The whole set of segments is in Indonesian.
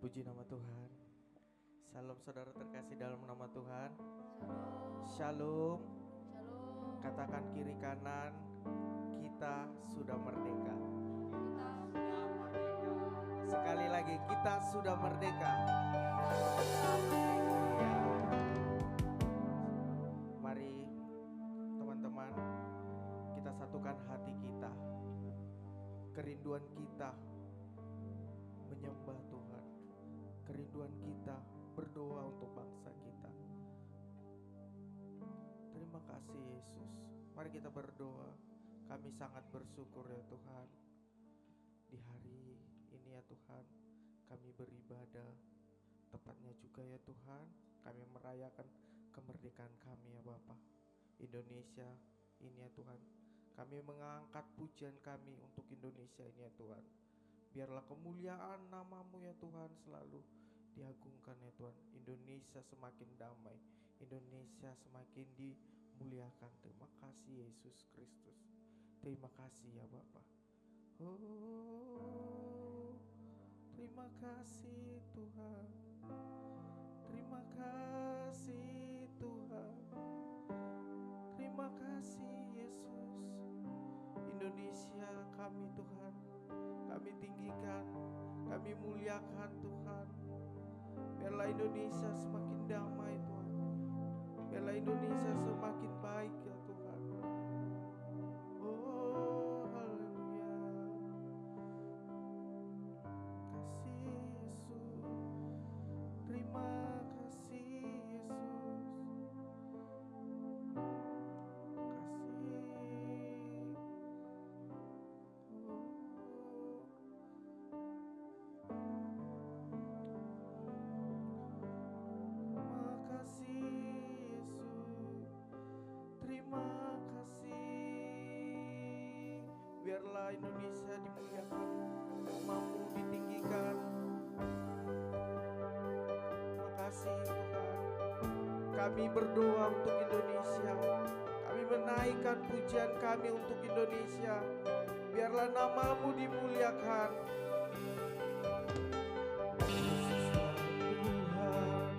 Puji nama Tuhan. Salam saudara terkasih dalam nama Tuhan. Shalom. Shalom. Katakan kiri kanan, kita sudah merdeka. Sekali lagi, kita sudah merdeka. Ya. Mari teman-teman, kita satukan hati kita, kerinduan kita menyembah Tuhan, kerinduan kita berdoa untuk bangsa kita. Terima kasih Yesus. Mari kita berdoa. Kami sangat bersyukur ya Tuhan, di hari ini ya Tuhan, kami beribadah. Tepatnya juga ya Tuhan, kami merayakan kemerdekaan kami ya Bapa. Indonesia ini ya Tuhan, kami mengangkat pujian kami untuk Indonesia ini ya Tuhan. Biarlah kemuliaan nama-Mu ya Tuhan selalu diagungkan ya Tuhan. Indonesia semakin damai, Indonesia semakin dimuliakan. Terima kasih Yesus Kristus. Terima kasih ya Bapa. Oh, terima kasih Tuhan. Terima kasih Tuhan. Terima kasih Yesus. Indonesia kami Tuhan, kami tinggikan, kami muliakan Tuhan. Biarlah Indonesia semakin damai Tuhan. Biarlah Indonesia semakin baik ya Tuhan. Oh haleluya. Kasih Yesus. Terima kasih Yesus. Biarlah Indonesia dimuliakan, nama-Mu ditinggikan. Terima kasih Tuhan. Kami berdoa untuk Indonesia. Kami menaikkan pujian kami untuk Indonesia. Biarlah nama-Mu dimuliakan. Yesuslah Tuhan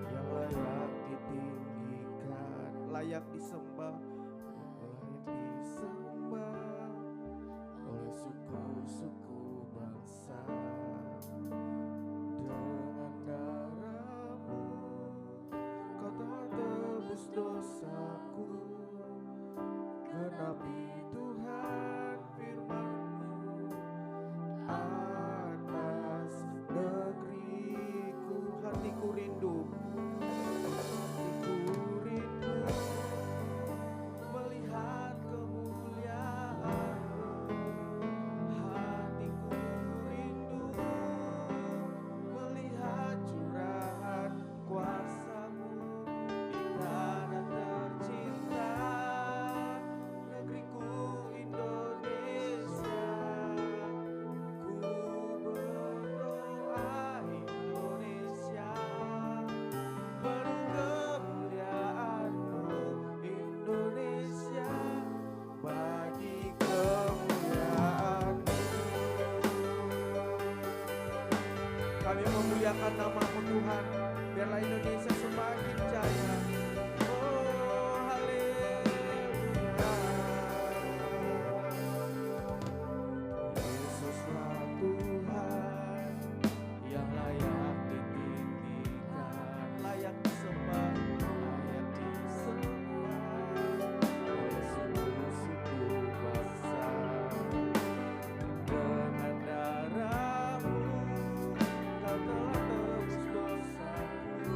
yang layak ditinggikan, layak disembah. Suku bangsa dengan darah-Mu, Kau telah tebus dosaku. Genapi Tuhan firman-Mu atas negeriku. Hatiku rindu, melihat memuliakan nama-Mu Tuhan. Biarlah Indonesia semakin jaya. Oh haleluya. Yesuslah Tuhan yang layak ditinggikan, layak disembah, layak disembah oleh suku-suku bangsa. Dengan darah-Mu Kau telah tebus dosaku.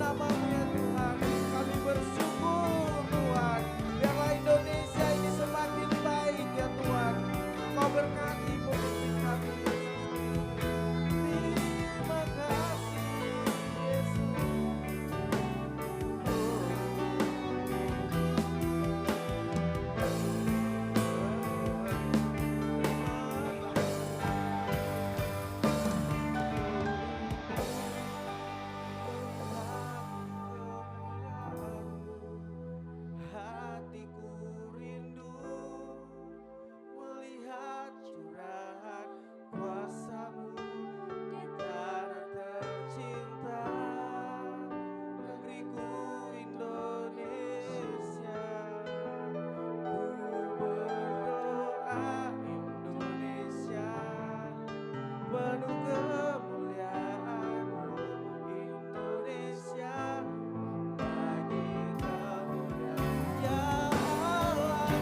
namamu ya Tuhan. Kami bersyukur Tuhan. Biarlah Indonesia ini semakin baik ya Tuhan. Kau berkati pemimpin kami Yesus. Terima kasih Yesus. Hatiku rindu melihat curahan kuasa-Mu di tanah tercinta, negeriku Indonesia. Ku berdoa Indonesia penuh kemuliaan-Mu, Indonesia bagi kemuliaan ya Allah.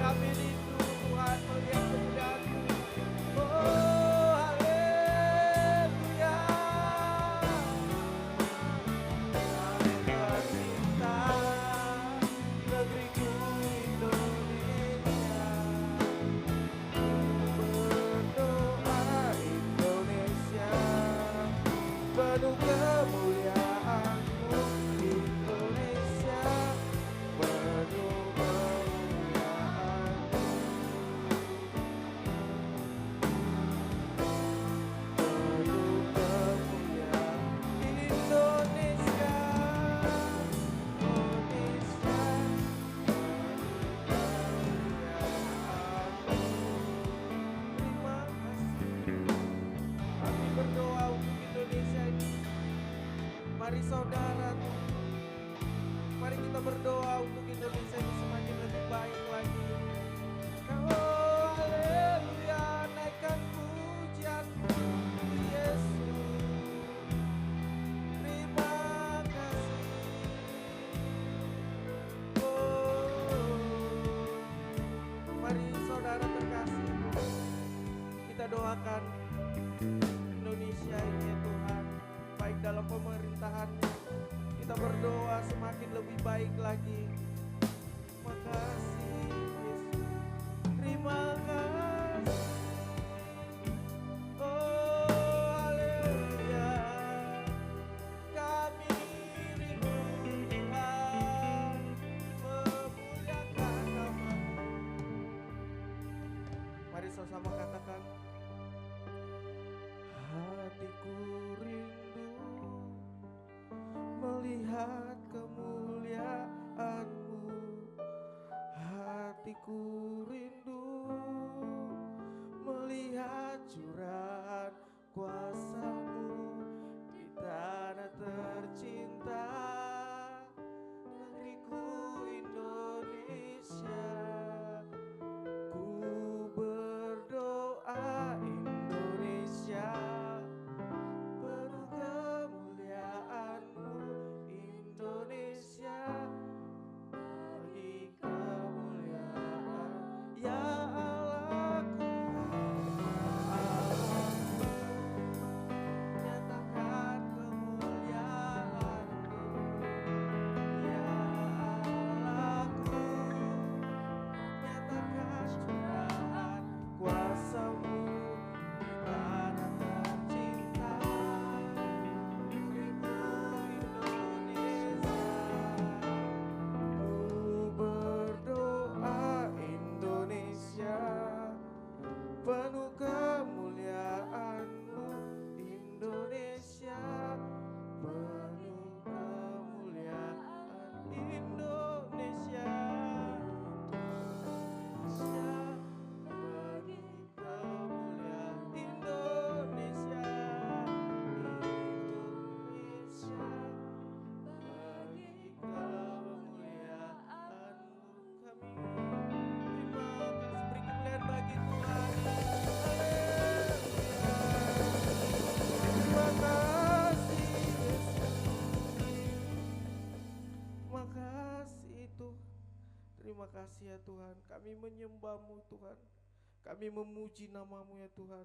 Kami rindu Tuhan melihat kemuliaan-Mu. Oh haleluya. Kami tercinta, negeriku Indonesia. Berdoa Indonesia penuh kemuliaan-Mu, Indonesia penuh kemuliaan-Mu. Penuh kemuliaan Indonesia, Indonesia terima kasih. Kami berdoa untuk Indonesia ini. Mari saudara, mari kita berdoa untuk Indonesia ini semakin lebih baik lagi. Oh haleluya, naikkan pujian-Mu Yesus. Terima kasih. Oh, mari saudara terkasih, kita doakan Indonesia ini ya Tuhan, baik dalam pemerintahan-Mu. Kita berdoa semakin lebih baik lagi. Terima kasih Yesus. Terima kasih. Oh haleluya. Kami rindu Tuhan memuliakan nama-Mu. Mari sama-sama katakan, hatiku rindu melihat kemuliaan-Mu. Hatiku rindu melihat curahan kuasa-Mu di tanah tercinta, negeriku Indonesia. Ku berdoa Indonesia penuh kemuliaan-Mu, Indonesia bagi kemuliaan Terima kasih ya Tuhan, kami menyembah-Mu Tuhan. Kami memuji nama-Mu ya Tuhan.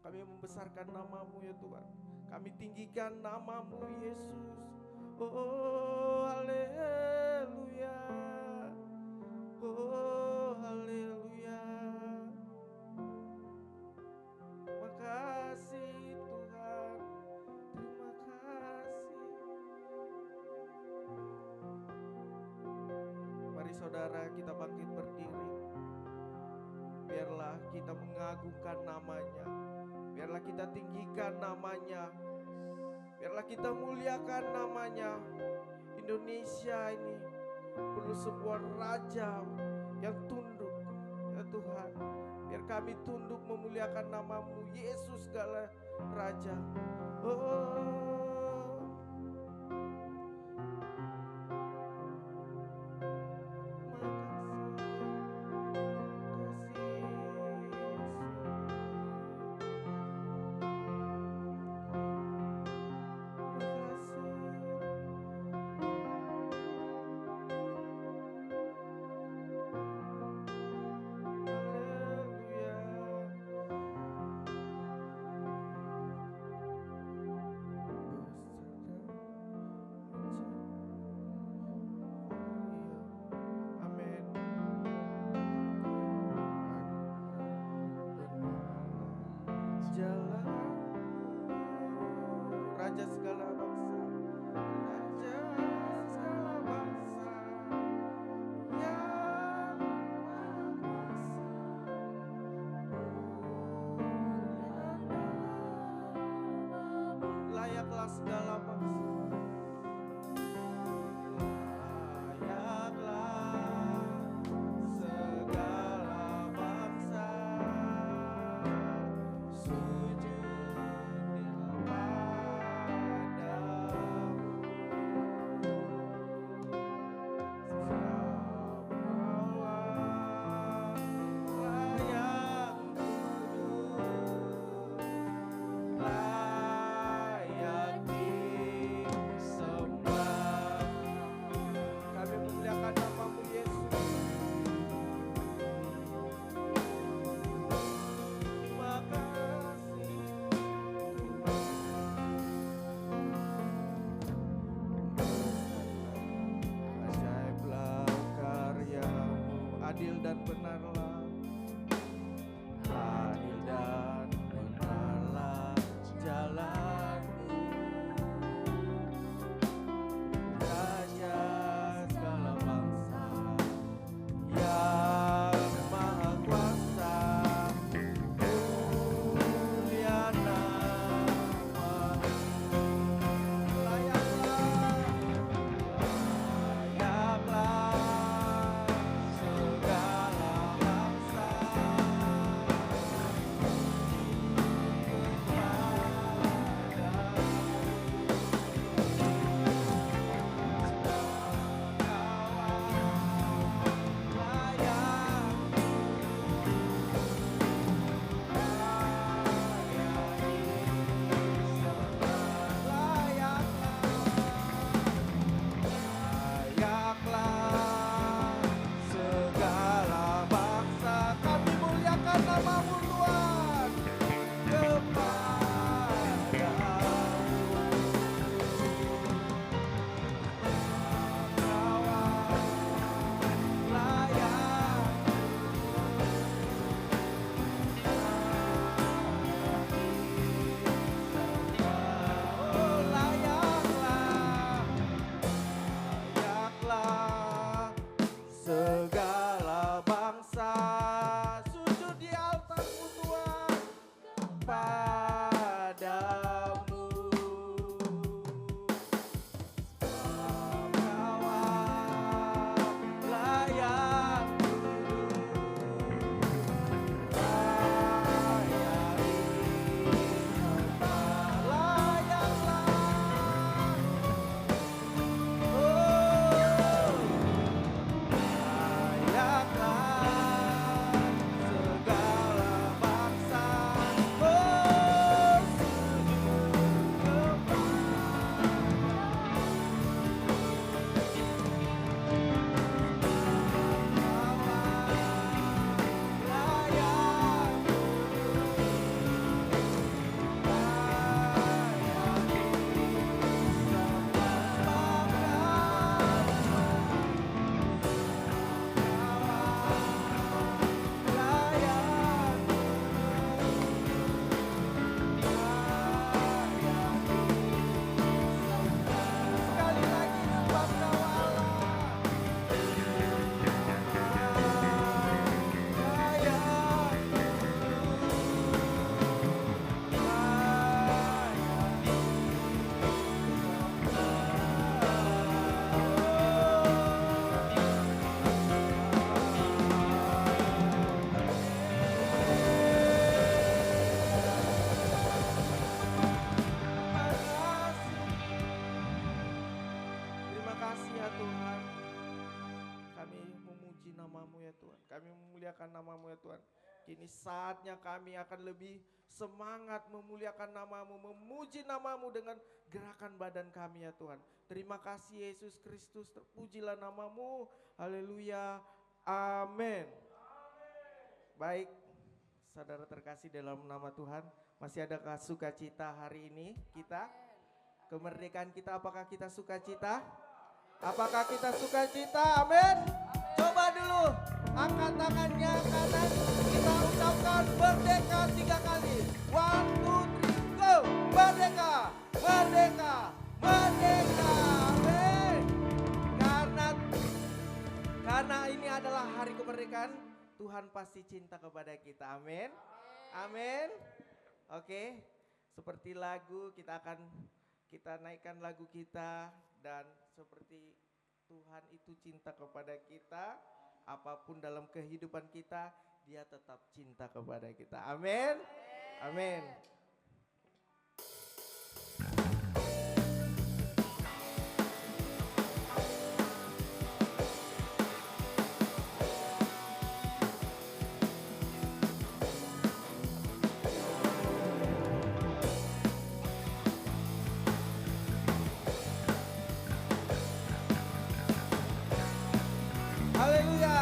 Kami membesarkan nama-Mu ya Tuhan. Kami tinggikan nama-Mu Yesus. Oh haleluya. Oh haleluya. Makasih Tuhan. Terima kasih. Mari saudara kita bangkit berdiri. Biarlah kita mengagungkan nama-Nya. Biarlah kita tinggikan nama-Nya. Biarlah kita muliakan nama-Nya. Indonesia ini perlu sebuah raja yang tunduk ya Tuhan. Biar kami tunduk memuliakan nama-Mu Yesus segala raja. Oh Raja segala bangsa, Raja segala bangsa yang layaklah segala bangsa. Layak kasih ya Tuhan. Kami memuji nama-Mu ya Tuhan. Kami memuliakan nama-Mu ya Tuhan. Kini saatnya kami akan lebih semangat memuliakan nama-Mu, memuji nama-Mu dengan gerakan badan kami ya Tuhan. Terima kasih Yesus Kristus, terpujilah nama-Mu. Haleluya. Amin. Baik, saudara terkasih dalam nama Tuhan, masih adakah sukacita hari ini kita? Kemerdekaan kita, apakah kita sukacita? Apakah kita sukacita? Amin. Coba dulu angkat tangannya kanan, kita ucapkan merdeka 3 kali. 1, 2, 3, go! Merdeka, merdeka, merdeka. Amin. Karena ini adalah hari kemerdekaan, Tuhan pasti cinta kepada kita. Amin. Amin. Oke, seperti lagu kita naikkan lagu kita, dan seperti Tuhan itu cinta kepada kita, apapun dalam kehidupan kita, Dia tetap cinta kepada kita. Amin. Amin. Haleluya.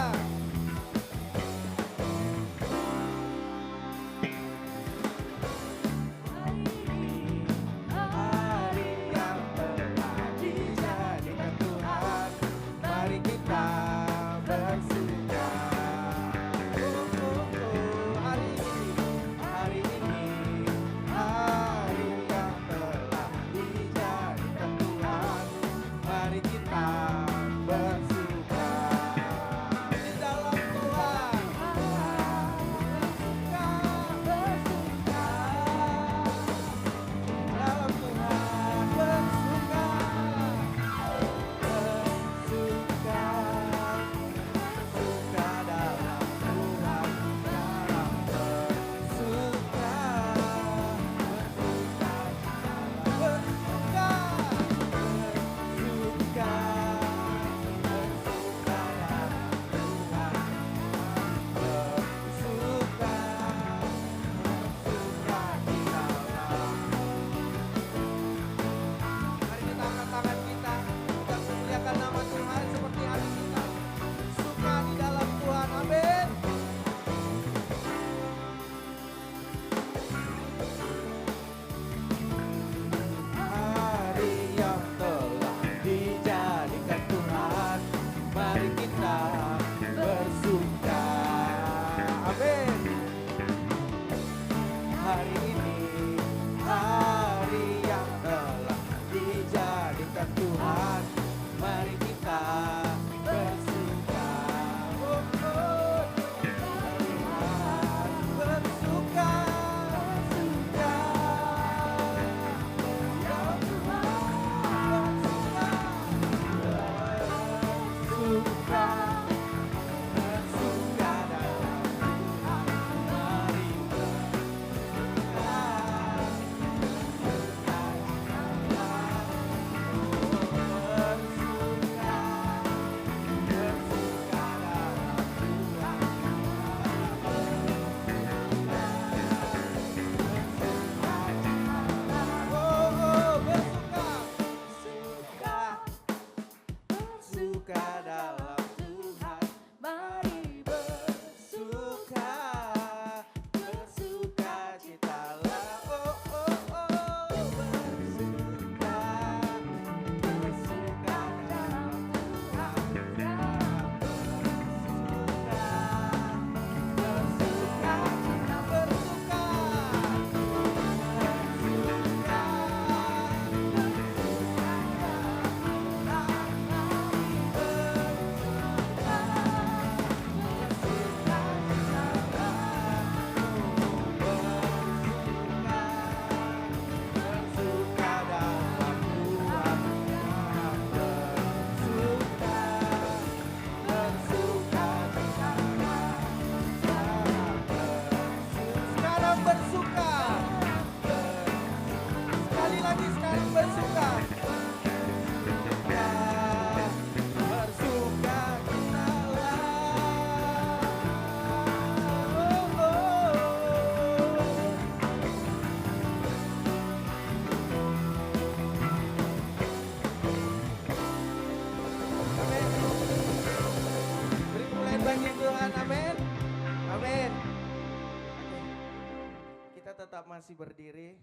masih berdiri.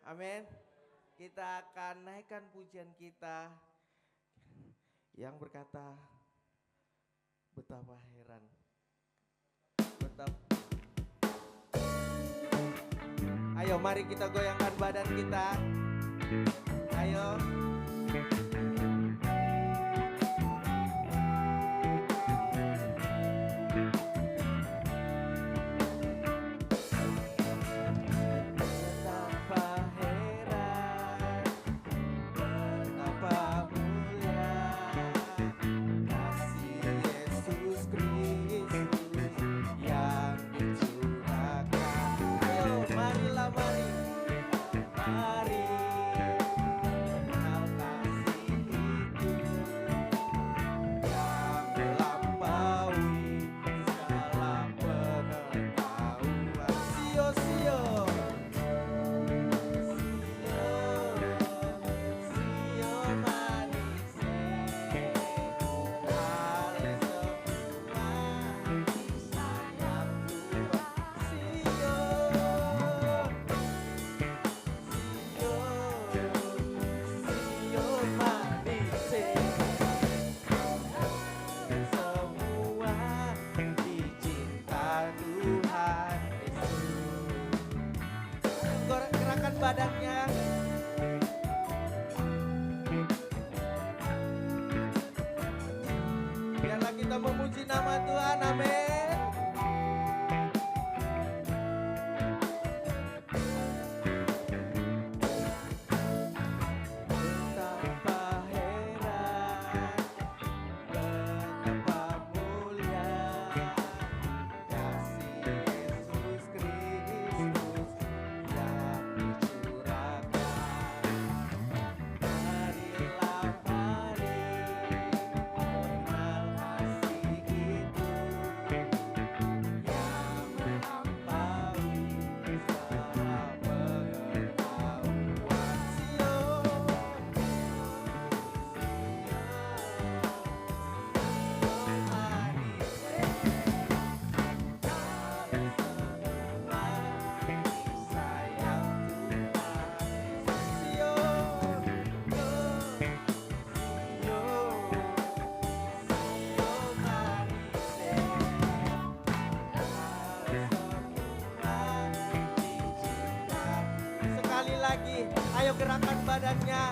Amin. Kita akan naikkan pujian kita yang berkata betapa heran. Ayo mari kita goyangkan badan kita. Ayo. Badannya biarlah kita memuji nama Tuhan. Amin. Lagi, ayo gerakan badannya.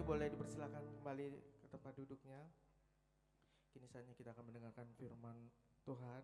Boleh dipersilakan kembali ke tempat duduknya. Kini saatnya kita akan mendengarkan firman Tuhan.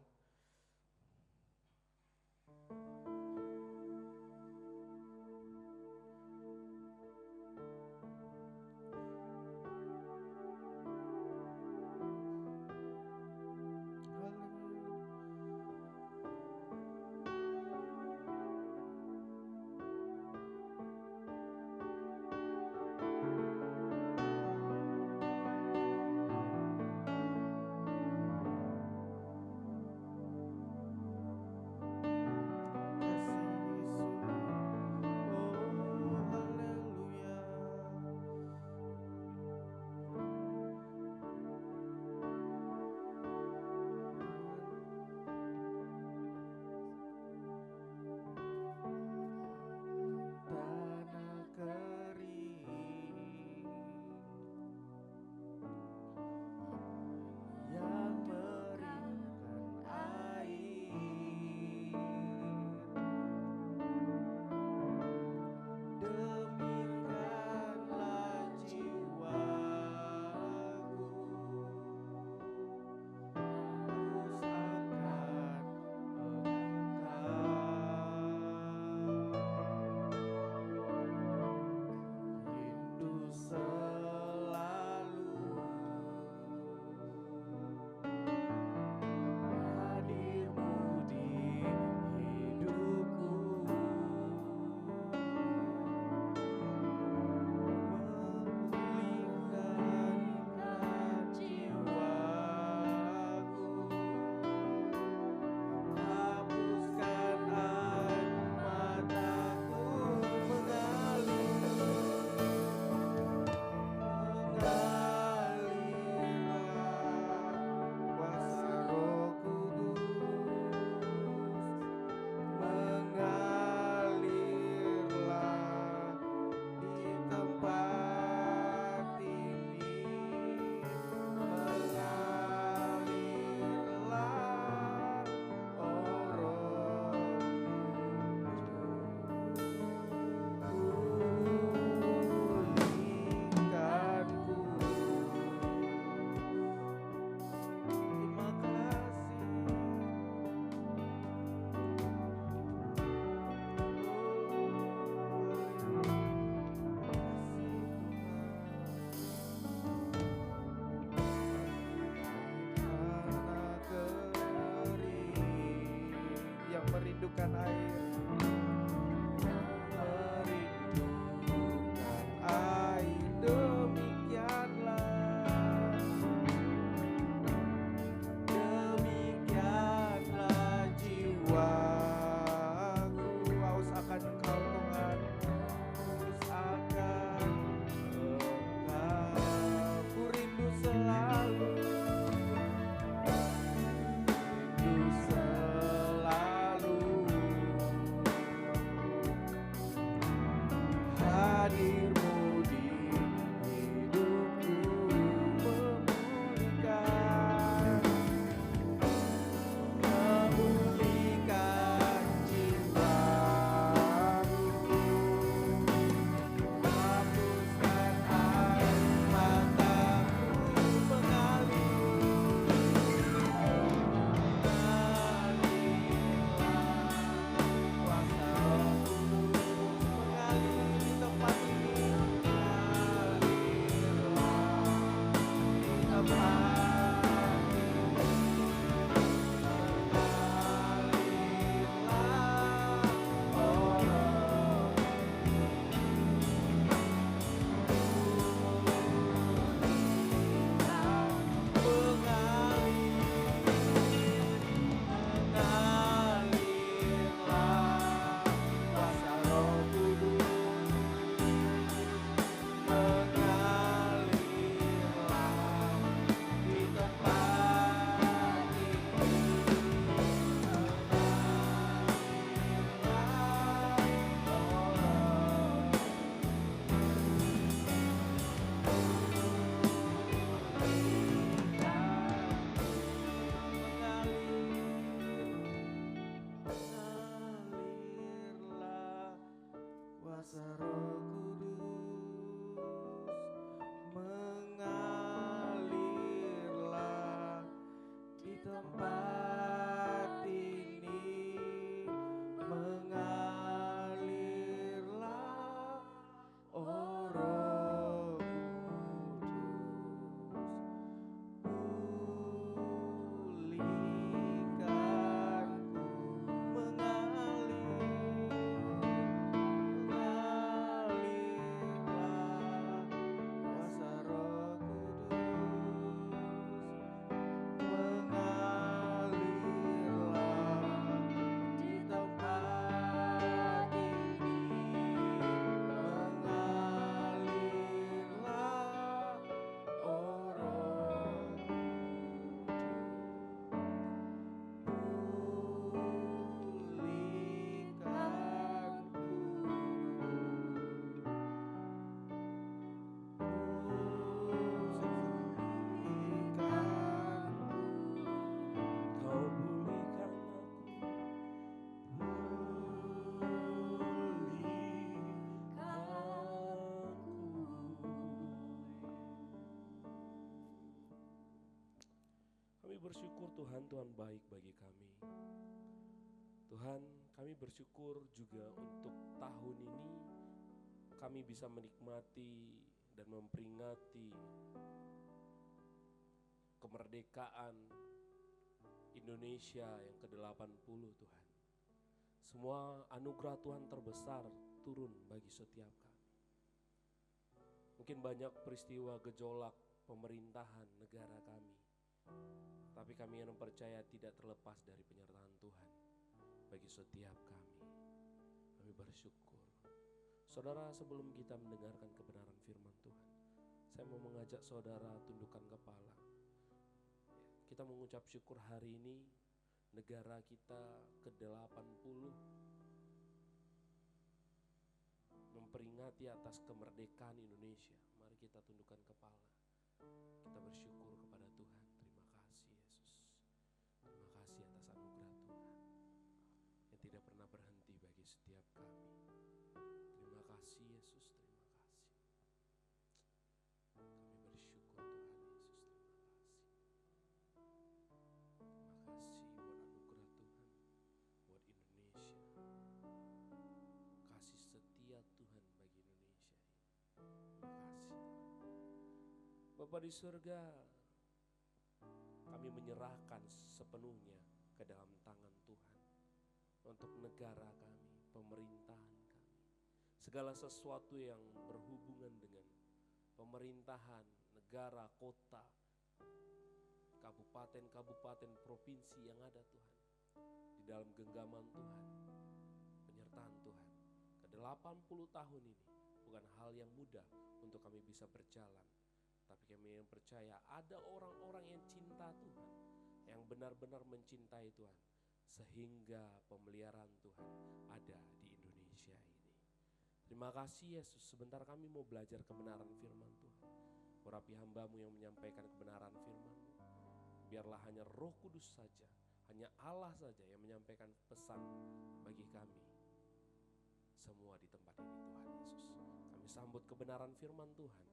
merindukan air, demikianlah jiwaku haus akan Engkau Tuhan, haus akan Engkau, ku rindu selalu, hadirmu di hidupku memulihkan jiwaku, hapuskan air mataku kuasa Roh Kudus, mengalirlah di tempat ini, mengalirlah, oh Roh Kudus, pulihkanku, kuasa Roh Kudus, mengalirlah di tempat ini, mengalirlah, oh Roh Kami bersyukur Tuhan, Tuhan baik bagi kami. Tuhan, kami bersyukur juga untuk tahun ini kami bisa menikmati dan memperingati kemerdekaan Indonesia yang ke-80 Tuhan. Semua anugerah Tuhan terbesar turun bagi setiap kami. Mungkin banyak peristiwa gejolak pemerintahan negara kami, tapi kami yang percaya tidak terlepas dari penyertaan Tuhan bagi setiap kami. Kami bersyukur. Saudara, sebelum kita mendengarkan kebenaran firman Tuhan, saya mau mengajak saudara tundukkan kepala. Kita mengucap syukur hari ini negara kita ke-80 memperingati atas kemerdekaan Indonesia. Mari kita tundukkan kepala. Kita bersyukur kepada Tuhan. Terima kasih Yesus. Terima kasih atas anugerah Tuhan yang tidak pernah berhenti bagi setiap kami. Terima kasih Yesus, terima kasih. Kami bersyukur Tuhan Yesus, terima kasih. Terima kasih buat anugerah Tuhan, buat Indonesia. Kasih setia Tuhan bagi Indonesia ini. Terima kasih Tuhan. Bapa di surga, kami menyerahkan sepenuhnya ke dalam tangan Tuhan untuk negara kami, pemerintahan kami. Segala sesuatu yang berhubungan dengan pemerintahan, negara, kota, kabupaten-kabupaten, provinsi yang ada Tuhan. Di dalam genggaman Tuhan, penyertaan Tuhan. Ke-80 tahun ini bukan hal yang mudah untuk kami bisa berjalan. Tapi kami yang percaya ada orang-orang yang cinta Tuhan, yang benar-benar mencintai Tuhan, sehingga pemeliharaan Tuhan ada di Indonesia ini. Terima kasih Yesus. Sebentar kami mau belajar kebenaran firman Tuhan. Urapi hamba-Mu yang menyampaikan kebenaran firman-Mu. Biarlah hanya Roh Kudus saja, hanya Allah saja yang menyampaikan pesan bagi kami semua di tempat ini Tuhan Yesus. Kami sambut kebenaran firman Tuhan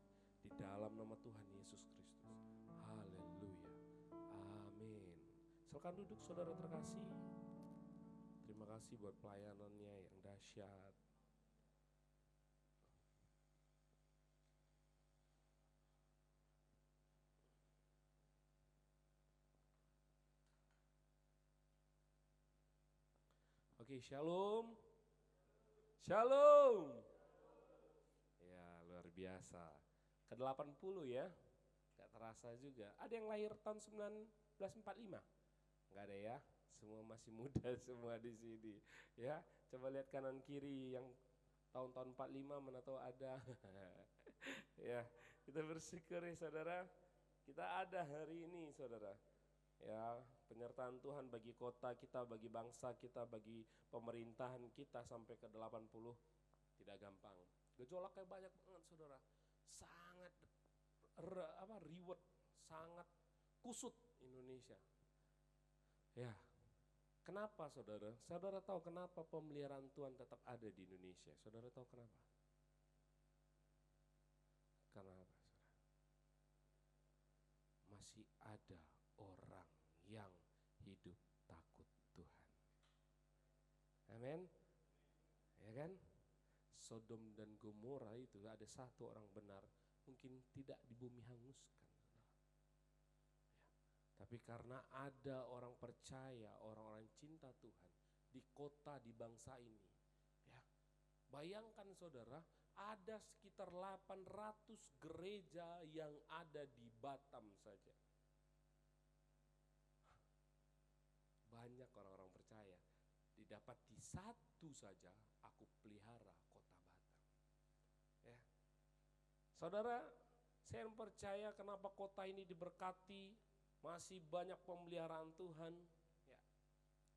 di dalam nama Tuhan Yesus Kristus. Haleluya. Amin. Silakan duduk saudara terkasih. Terima kasih buat pelayanannya yang dahsyat. Oke, shalom. Shalom. Ya, luar biasa. Ke-80 ya. Gak terasa juga. Ada yang lahir tahun 1945? Gak ada ya. Semua masih muda semua di sini. Ya, coba lihat kanan kiri yang tahun-tahun 45 mana tahu ada. Ya, kita bersyukur ya saudara. Kita ada hari ini saudara. Ya, penyertaan Tuhan bagi kota kita, bagi bangsa kita, bagi pemerintahan kita sampai ke 80 tidak gampang. Gejolaknya banyak banget saudara. Sangat reward, sangat kusut Indonesia. Ya. Kenapa saudara? Saudara tahu kenapa pemeliharaan Tuhan tetap ada di Indonesia? Saudara tahu kenapa? Karena apa saudara? Masih ada orang yang hidup takut Tuhan. Amin. Ya kan? Sodom dan Gomora itu ada satu orang benar, mungkin tidak di bumi hanguskan. Ya. Tapi karena ada orang percaya, orang-orang cinta Tuhan di kota, di bangsa ini. Ya. Bayangkan saudara, ada sekitar 800 gereja yang ada di Batam saja. Banyak orang-orang percaya. Didapat di satu saja aku pelihara kota Batam. Ya. Saudara, saya percaya kenapa kota ini diberkati, masih banyak pemeliharaan Tuhan. Ya.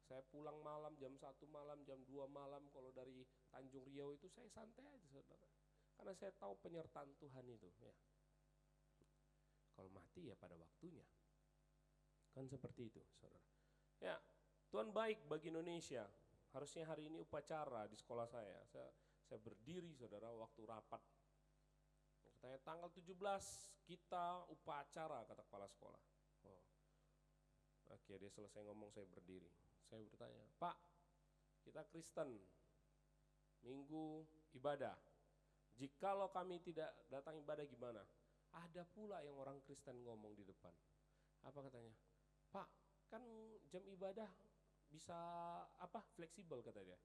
Saya pulang malam jam 1 malam, jam 2 malam kalau dari Tanjung Riau itu saya santai aja saudara. Karena saya tahu penyertaan Tuhan itu. Ya. Kalau mati ya pada waktunya. Kan seperti itu saudara. Ya, Tuhan baik bagi Indonesia. Harusnya hari ini upacara di sekolah saya. Saya berdiri saudara waktu rapat. Katanya tanggal 17 kita upacara kata kepala sekolah. Oh. Oke, dia selesai ngomong saya berdiri. Saya bertanya, Pak, kita Kristen, Minggu ibadah, Jikalau kami tidak datang ibadah gimana? Ada pula yang orang Kristen ngomong di depan. Apa katanya? Pak, kan jam ibadah bisa fleksibel kata dia.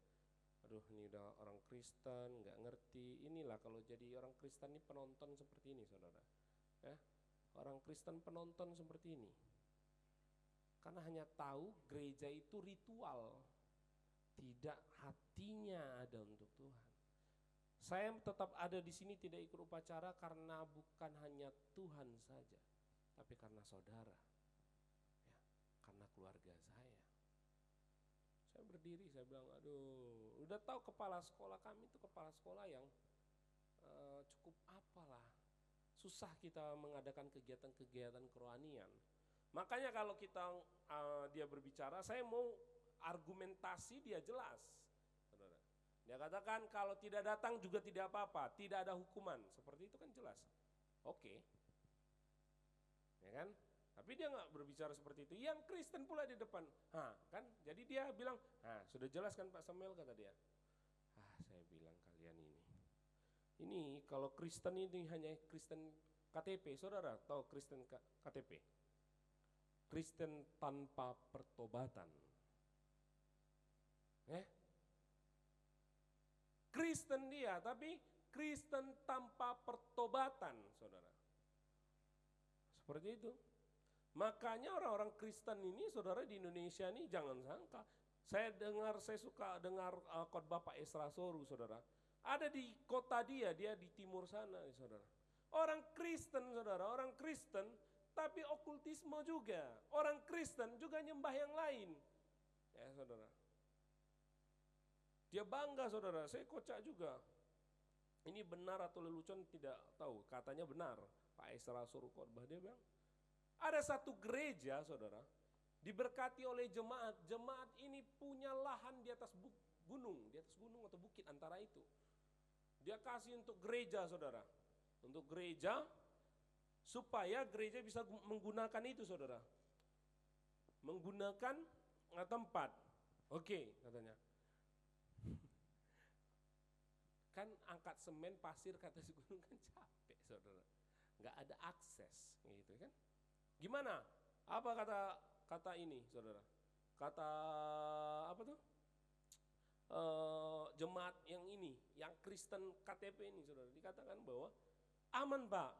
Aduh, ini udah orang Kristen nggak ngerti. Inilah kalau jadi orang Kristen ini penonton seperti ini, saudara. Ya, orang Kristen penonton seperti ini. Karena hanya tahu gereja itu ritual, tidak hatinya ada untuk Tuhan. Saya tetap ada di sini tidak ikut upacara karena bukan hanya Tuhan saja, tapi karena saudara, ya, karena keluarga saya. Saya berdiri, saya bilang, aduh, udah tahu kepala sekolah kami itu kepala sekolah yang cukup susah kita mengadakan kegiatan-kegiatan kerohanian. Makanya kalau dia berbicara, saya mau argumentasi dia jelas, saudara. Dia katakan kalau tidak datang juga tidak apa-apa, tidak ada hukuman, seperti itu kan jelas. Oke, ya kan? Tapi dia nggak berbicara seperti itu. Yang Kristen pula di depan, kan? Jadi dia bilang, sudah jelas kan Pak Samuel, kata dia. Saya bilang kalian ini kalau Kristen ini hanya Kristen KTP, saudara tahu Kristen KTP? Kristen tanpa pertobatan. Kristen dia, tapi Kristen tanpa pertobatan, saudara. Seperti itu. Makanya orang-orang Kristen ini, saudara, di Indonesia ini jangan sangka. Saya suka dengar khotbah Pak Esra Soru, saudara. Ada di kota dia di timur sana, saudara. Orang Kristen, saudara, orang Kristen, tapi okultisme juga. Orang Kristen juga nyembah yang lain. Ya, saudara. Dia bangga, saudara, saya kocak juga. Ini benar atau lelucon tidak tahu, katanya benar. Pak Esra Soru khotbah, dia bilang, ada satu gereja, saudara, diberkati oleh jemaat. Jemaat ini punya lahan di atas gunung atau bukit antara itu. Dia kasih untuk gereja, saudara. Untuk gereja, supaya gereja bisa menggunakan itu, saudara. Menggunakan tempat. Oke, katanya. Kan angkat semen, pasir, kata si gunung kan capek, saudara. Nggak ada akses, gitu kan. Gimana? Apa kata ini, saudara? Kata apa tuh? Jemaat yang ini, yang Kristen KTP ini, saudara, dikatakan bahwa aman Pak,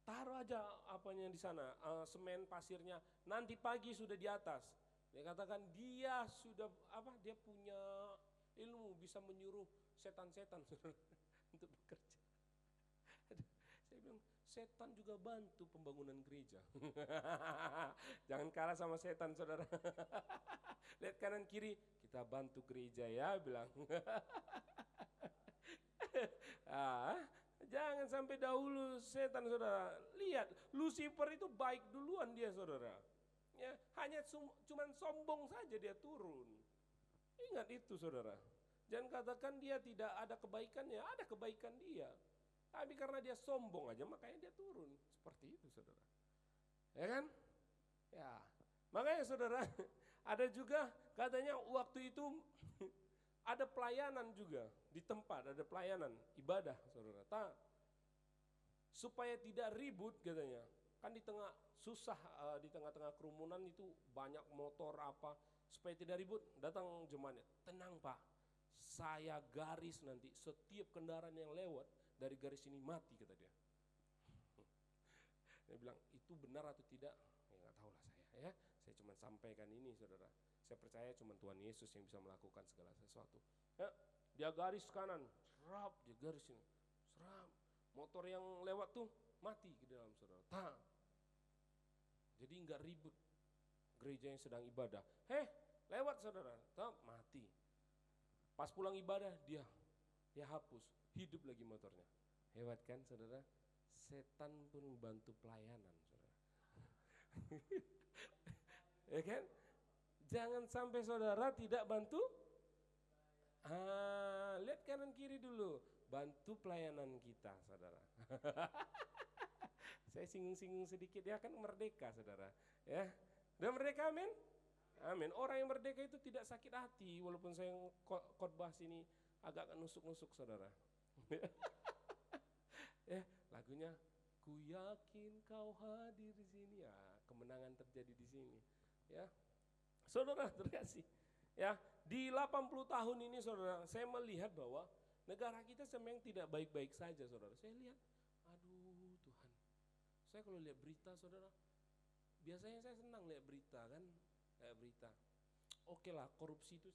taruh aja apanya di sana, semen pasirnya, nanti pagi sudah di atas. Dia katakan dia sudah dia punya ilmu bisa menyuruh setan-setan, saudara, untuk bekerja. Saya bilang, setan juga bantu pembangunan gereja. Jangan kalah sama setan, saudara. Lihat kanan kiri, kita bantu gereja ya, bilang. Jangan sampai dahulu setan, saudara. Lihat, Lucifer itu baik duluan dia, saudara. Ya, hanya cuman sombong saja dia turun. Ingat itu, saudara. Jangan katakan dia tidak ada kebaikannya, ada kebaikan dia. Tapi karena dia sombong aja makanya dia turun. Seperti itu, saudara. Ya kan? Ya. Makanya, saudara, ada juga katanya waktu itu ada pelayanan juga di tempat, ada pelayanan ibadah, saudara. Supaya tidak ribut katanya. Kan di tengah susah, di tengah-tengah kerumunan itu banyak motor apa, supaya tidak ribut, datang jemaatnya. Tenang Pak, saya garis nanti setiap kendaraan yang lewat dari garis ini mati, kata dia. Dia bilang, itu benar atau tidak? Ya nggak tahu lah saya, ya. Saya cuma sampaikan ini, saudara. Saya percaya cuma Tuhan Yesus yang bisa melakukan segala sesuatu. Ya, dia garis kanan, serap, dia garis ini, serap. Motor yang lewat tuh mati ke dalam, saudara. Jadi nggak ribut. Gereja yang sedang ibadah, lewat, saudara, mati. Pas pulang ibadah dia hapus, hidup lagi motornya. Hebat kan, saudara? Setan pun membantu pelayanan, saudara. Ya kan? Jangan sampai saudara tidak bantu. Lihat kanan kiri dulu, bantu pelayanan kita, saudara. Saya singgung-singgung sedikit, ya kan merdeka, saudara. Ya, udah merdeka, amin. Amin. Orang yang merdeka itu tidak sakit hati, walaupun saya khotbah sini agak nusuk-nusuk, saudara. lagunya, ku yakin kau hadir di sini. Ya, kemenangan terjadi di sini. Ya, saudara terkasih. Ya, di 80 tahun ini saudara, saya melihat bahwa negara kita memang tidak baik-baik saja saudara. Saya lihat, aduh Tuhan. Saya kalau lihat berita saudara, biasanya saya senang lihat berita kan, lihat berita. Oke lah, korupsi itu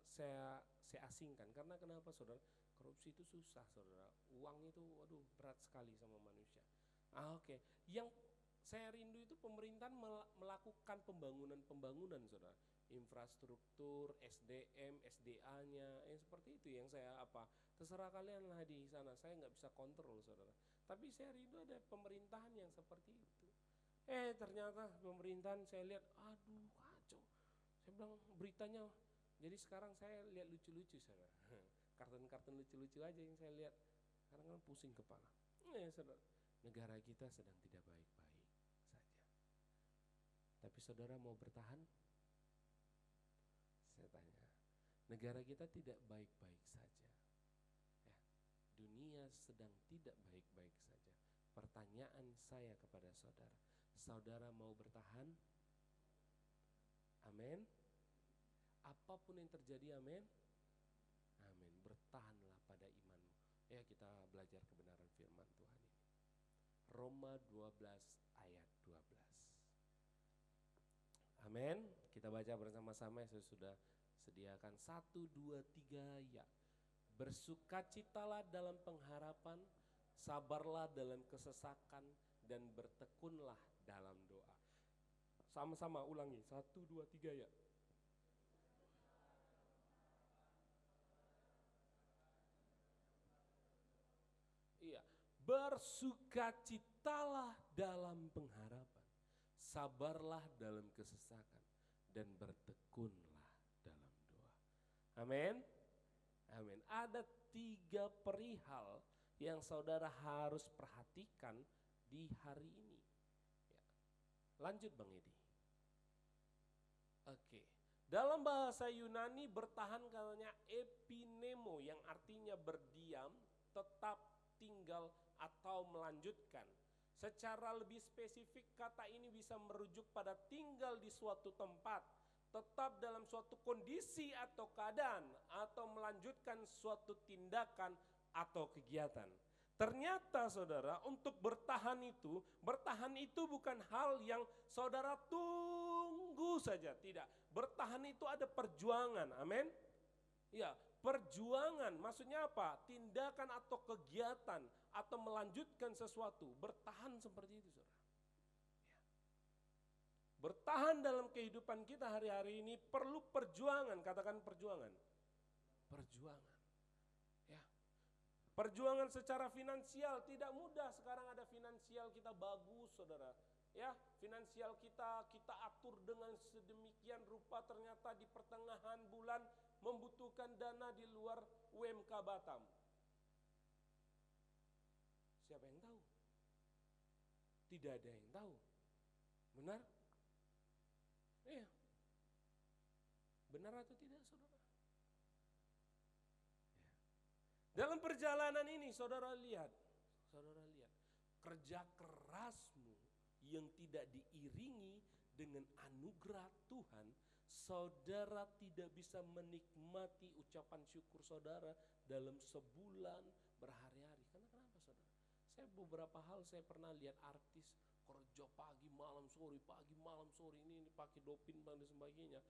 saya asingkan karena kenapa saudara? Korupsi itu susah saudara. Uang itu waduh berat sekali sama manusia. Oke. Yang saya rindu itu pemerintahan melakukan pembangunan saudara. Infrastruktur, SDM, SDA-nya, seperti itu yang saya terserah kalian lah di sana. Saya nggak bisa kontrol saudara. Tapi saya rindu ada pemerintahan yang seperti itu. Ternyata pemerintahan saya lihat, aduh kacau. Saya bilang beritanya, jadi sekarang saya lihat lucu-lucu saudara. Kartun-kartun lucu-lucu aja yang saya lihat. Karena kan pusing kepala. Saudara, negara kita sedang tidak baik-baik saja. Tapi saudara mau bertahan? Saya tanya. Negara kita tidak baik-baik saja. Ya, dunia sedang tidak baik-baik saja. Pertanyaan saya kepada saudara, saudara mau bertahan? Amin. Apapun yang terjadi, amin. Amin. Bertahanlah pada imanmu. Ya, kita belajar kebenaran firman Tuhan ini. Roma 12 ayat 12. Amin. Kita baca bersama-sama. Saya sudah sediakan 1, 2, 3 ya. Bersukacitalah dalam pengharapan, sabarlah dalam kesesakan, dan bertekunlah dalam doa. Sama-sama ulangi, 1, 2, 3 ya. Iya, bersukacitalah dalam pengharapan, sabarlah dalam kesesakan, dan bertekunlah dalam doa. Amin. Amin. Ada 3 perihal yang saudara harus perhatikan di hari ini. Ya. Lanjut Bang Edi. Oke. Dalam bahasa Yunani bertahan katanya epinemo yang artinya berdiam, tetap, tinggal, atau melanjutkan. Secara lebih spesifik kata ini bisa merujuk pada tinggal di suatu tempat, tetap dalam suatu kondisi atau keadaan, atau melanjutkan suatu tindakan atau kegiatan. Ternyata saudara, untuk bertahan itu bukan hal yang saudara tunggu saja, tidak. Bertahan itu ada perjuangan, amin. Ya, perjuangan maksudnya apa? Tindakan atau kegiatan atau melanjutkan sesuatu, bertahan seperti itu saudara. Ya. Bertahan dalam kehidupan kita hari-hari ini perlu perjuangan, katakan perjuangan. Perjuangan. Perjuangan secara finansial tidak mudah. Sekarang ada finansial kita bagus saudara. Ya, finansial kita atur dengan sedemikian rupa, ternyata di pertengahan bulan membutuhkan dana di luar UMK Batam. Siapa yang tahu? Tidak ada yang tahu. Benar? Iya. Benar atau tidak saudara? Dalam perjalanan ini saudara lihat kerja kerasmu yang tidak diiringi dengan anugerah Tuhan, saudara tidak bisa menikmati ucapan syukur saudara dalam sebulan berhari-hari. Karena kenapa saudara? Saya beberapa hal saya pernah lihat artis kerja pagi malam sore ini pakai doping dan sebagainya.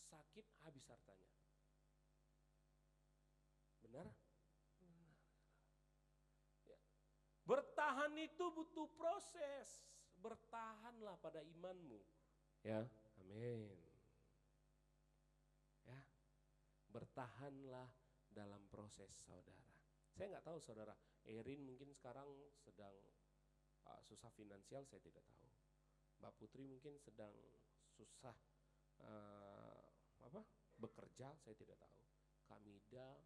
Sakit habis hartanya. Benar? Ya. Bertahan itu butuh proses. Bertahanlah pada imanmu. Ya, amin. Ya, bertahanlah dalam proses saudara. Saya nggak tahu saudara, Erin mungkin sekarang sedang susah finansial, saya tidak tahu. Mbak Putri mungkin sedang susah bekerja, saya tidak tahu. Kak Mida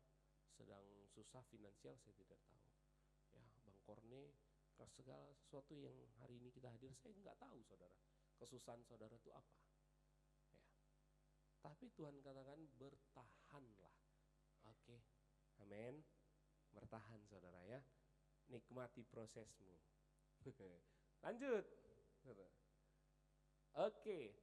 sedang susah finansial, saya tidak tahu. Ya, Bang Korne, segala sesuatu yang hari ini kita hadir, saya nggak tahu saudara. Kesusahan saudara itu apa? Ya. Tapi Tuhan katakan bertahanlah. Oke, amin. Bertahan saudara ya. nikmati prosesmu. Lanjut. Oke.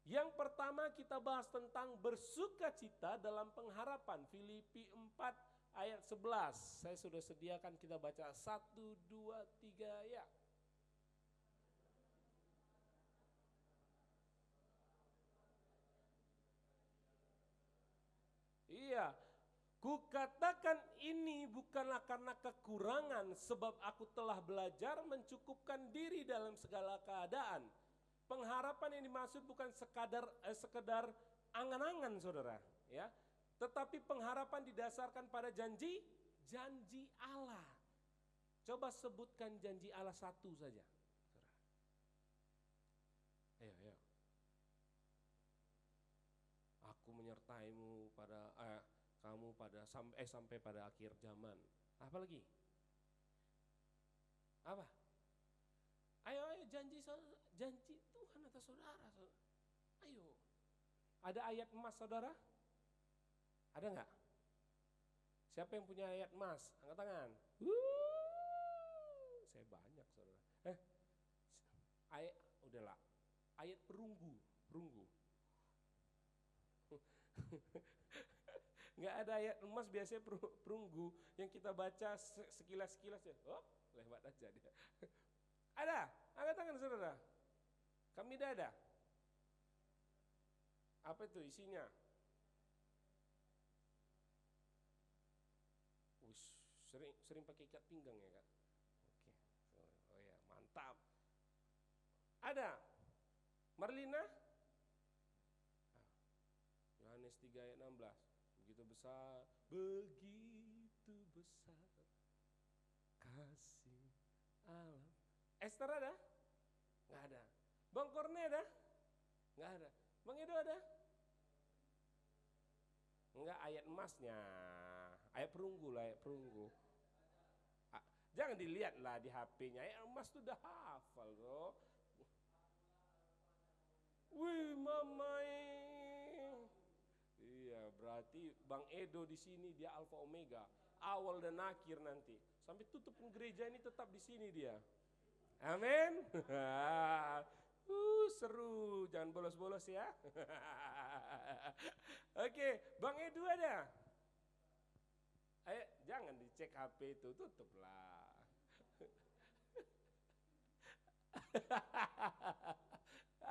Yang pertama kita bahas tentang bersukacita dalam pengharapan. Filipi 4 ayat 11. Saya sudah sediakan, kita baca 1, 2, 3 ya. Iya, kukatakan ini bukanlah karena kekurangan, sebab aku telah belajar mencukupkan diri dalam segala keadaan. Pengharapan yang dimaksud bukan sekedar angan-angan, saudara, ya, tetapi pengharapan didasarkan pada janji Allah. Coba sebutkan janji Allah satu saja, saudara. Ayo. Aku menyertaimu pada kamu pada sampai pada akhir zaman. Apa lagi? Apa? Ayo janji Tuhan atas saudara. Ayo. Ada ayat emas, saudara? Ada nggak? Siapa yang punya ayat emas? Angkat tangan. Saya banyak, saudara. Udahlah. Ayat perunggu. Nggak ada ayat emas, biasanya perunggu yang kita baca sekilas-sekilas ya. Oh, lewat aja dia. Ada? Angkat tangan, saudara. Kami ada. Apa itu isinya? Sering pakai ikat pinggang ya, Kak? Oke. Oh ya, mantap. Ada? Marlina? Yohanes 3 ayat 16. Begitu besar kasih Allah. Esther ada? Nggak ada. Bang Korne ada? Nggak ada. Bang Edo ada? Nggak, ayat emasnya. Ayat perunggu lah, ayat perunggu. Jangan dilihat lah di HP-nya. Ayat emas tuh udah hafal loh. Wih, mamai. Iya, berarti Bang Edo di sini dia alfa omega, awal dan akhir nanti. Sampai tutup gereja ini tetap di sini dia. Amin. Seru, jangan bolos-bolos ya. Oke, Bang Edo ada? Ayo, jangan dicek HP itu, tutuplah.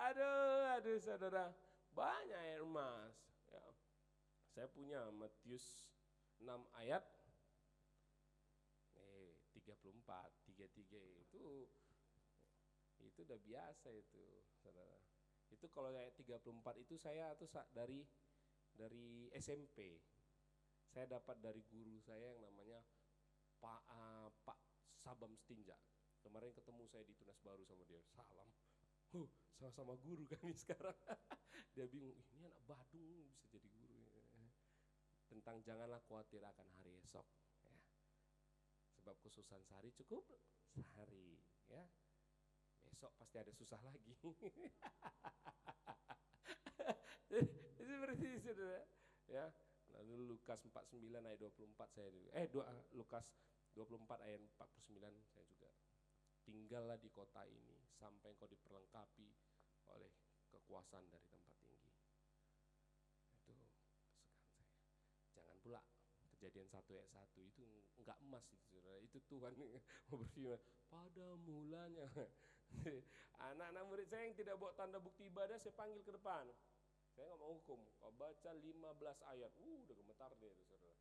Aduh, saudara, banyak ayat emas. Ya. Saya punya Matius 6 ayat 34, 33 itu udah biasa itu, saudara. Itu kalau ayat 34 itu saya tuh dari SMP. Saya dapat dari guru saya yang namanya Pak Sabam Stinja. Kemarin ketemu saya di Tunas Baru sama dia. Salam. Sama-sama guru kami sekarang. Dia bingung, ini anak Badung bisa jadi guru. Tentang janganlah khawatir akan hari esok, ya. Sebab kesusahan sehari cukup sehari, ya. Besok pasti ada susah lagi. Seperti itu, saudara. Ya. Lalu Lukas 49 ayat 24 saya Lukas 24 ayat 49 saya juga. Tinggallah di kota ini sampai engkau diperlengkapi oleh kekuasaan dari tempat tinggi. Itu kesukaan saya. Jangan pula Kejadian 1 ayat 1 itu enggak emas itu, saudara. Itu Tuhan mau berfirman, pada mulanya. Anak-anak murid saya yang tidak bawa tanda bukti ibadah saya panggil ke depan. Saya nggak mau hukum. Kau baca 15 ayat. Udah gemetar deh itu, saudara.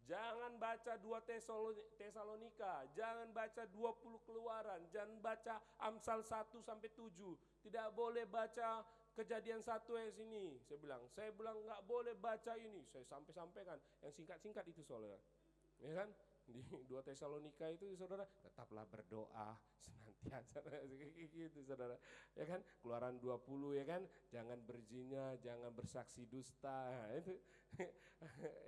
Jangan baca 2 Tesalonika, jangan baca 20 Keluaran, jangan baca Amsal 1 sampai 7. Tidak boleh baca Kejadian 1 ayat sini. Saya bilang nggak boleh baca ini. Saya sampaikan yang singkat-singkat itu, saudara. Ya kan? Di 2 Tesalonika itu, saudara, tetaplah berdoa senantiasa gitu, saudara. Ya kan? Keluaran 20, ya kan? Jangan berzina, jangan bersaksi dusta. Itu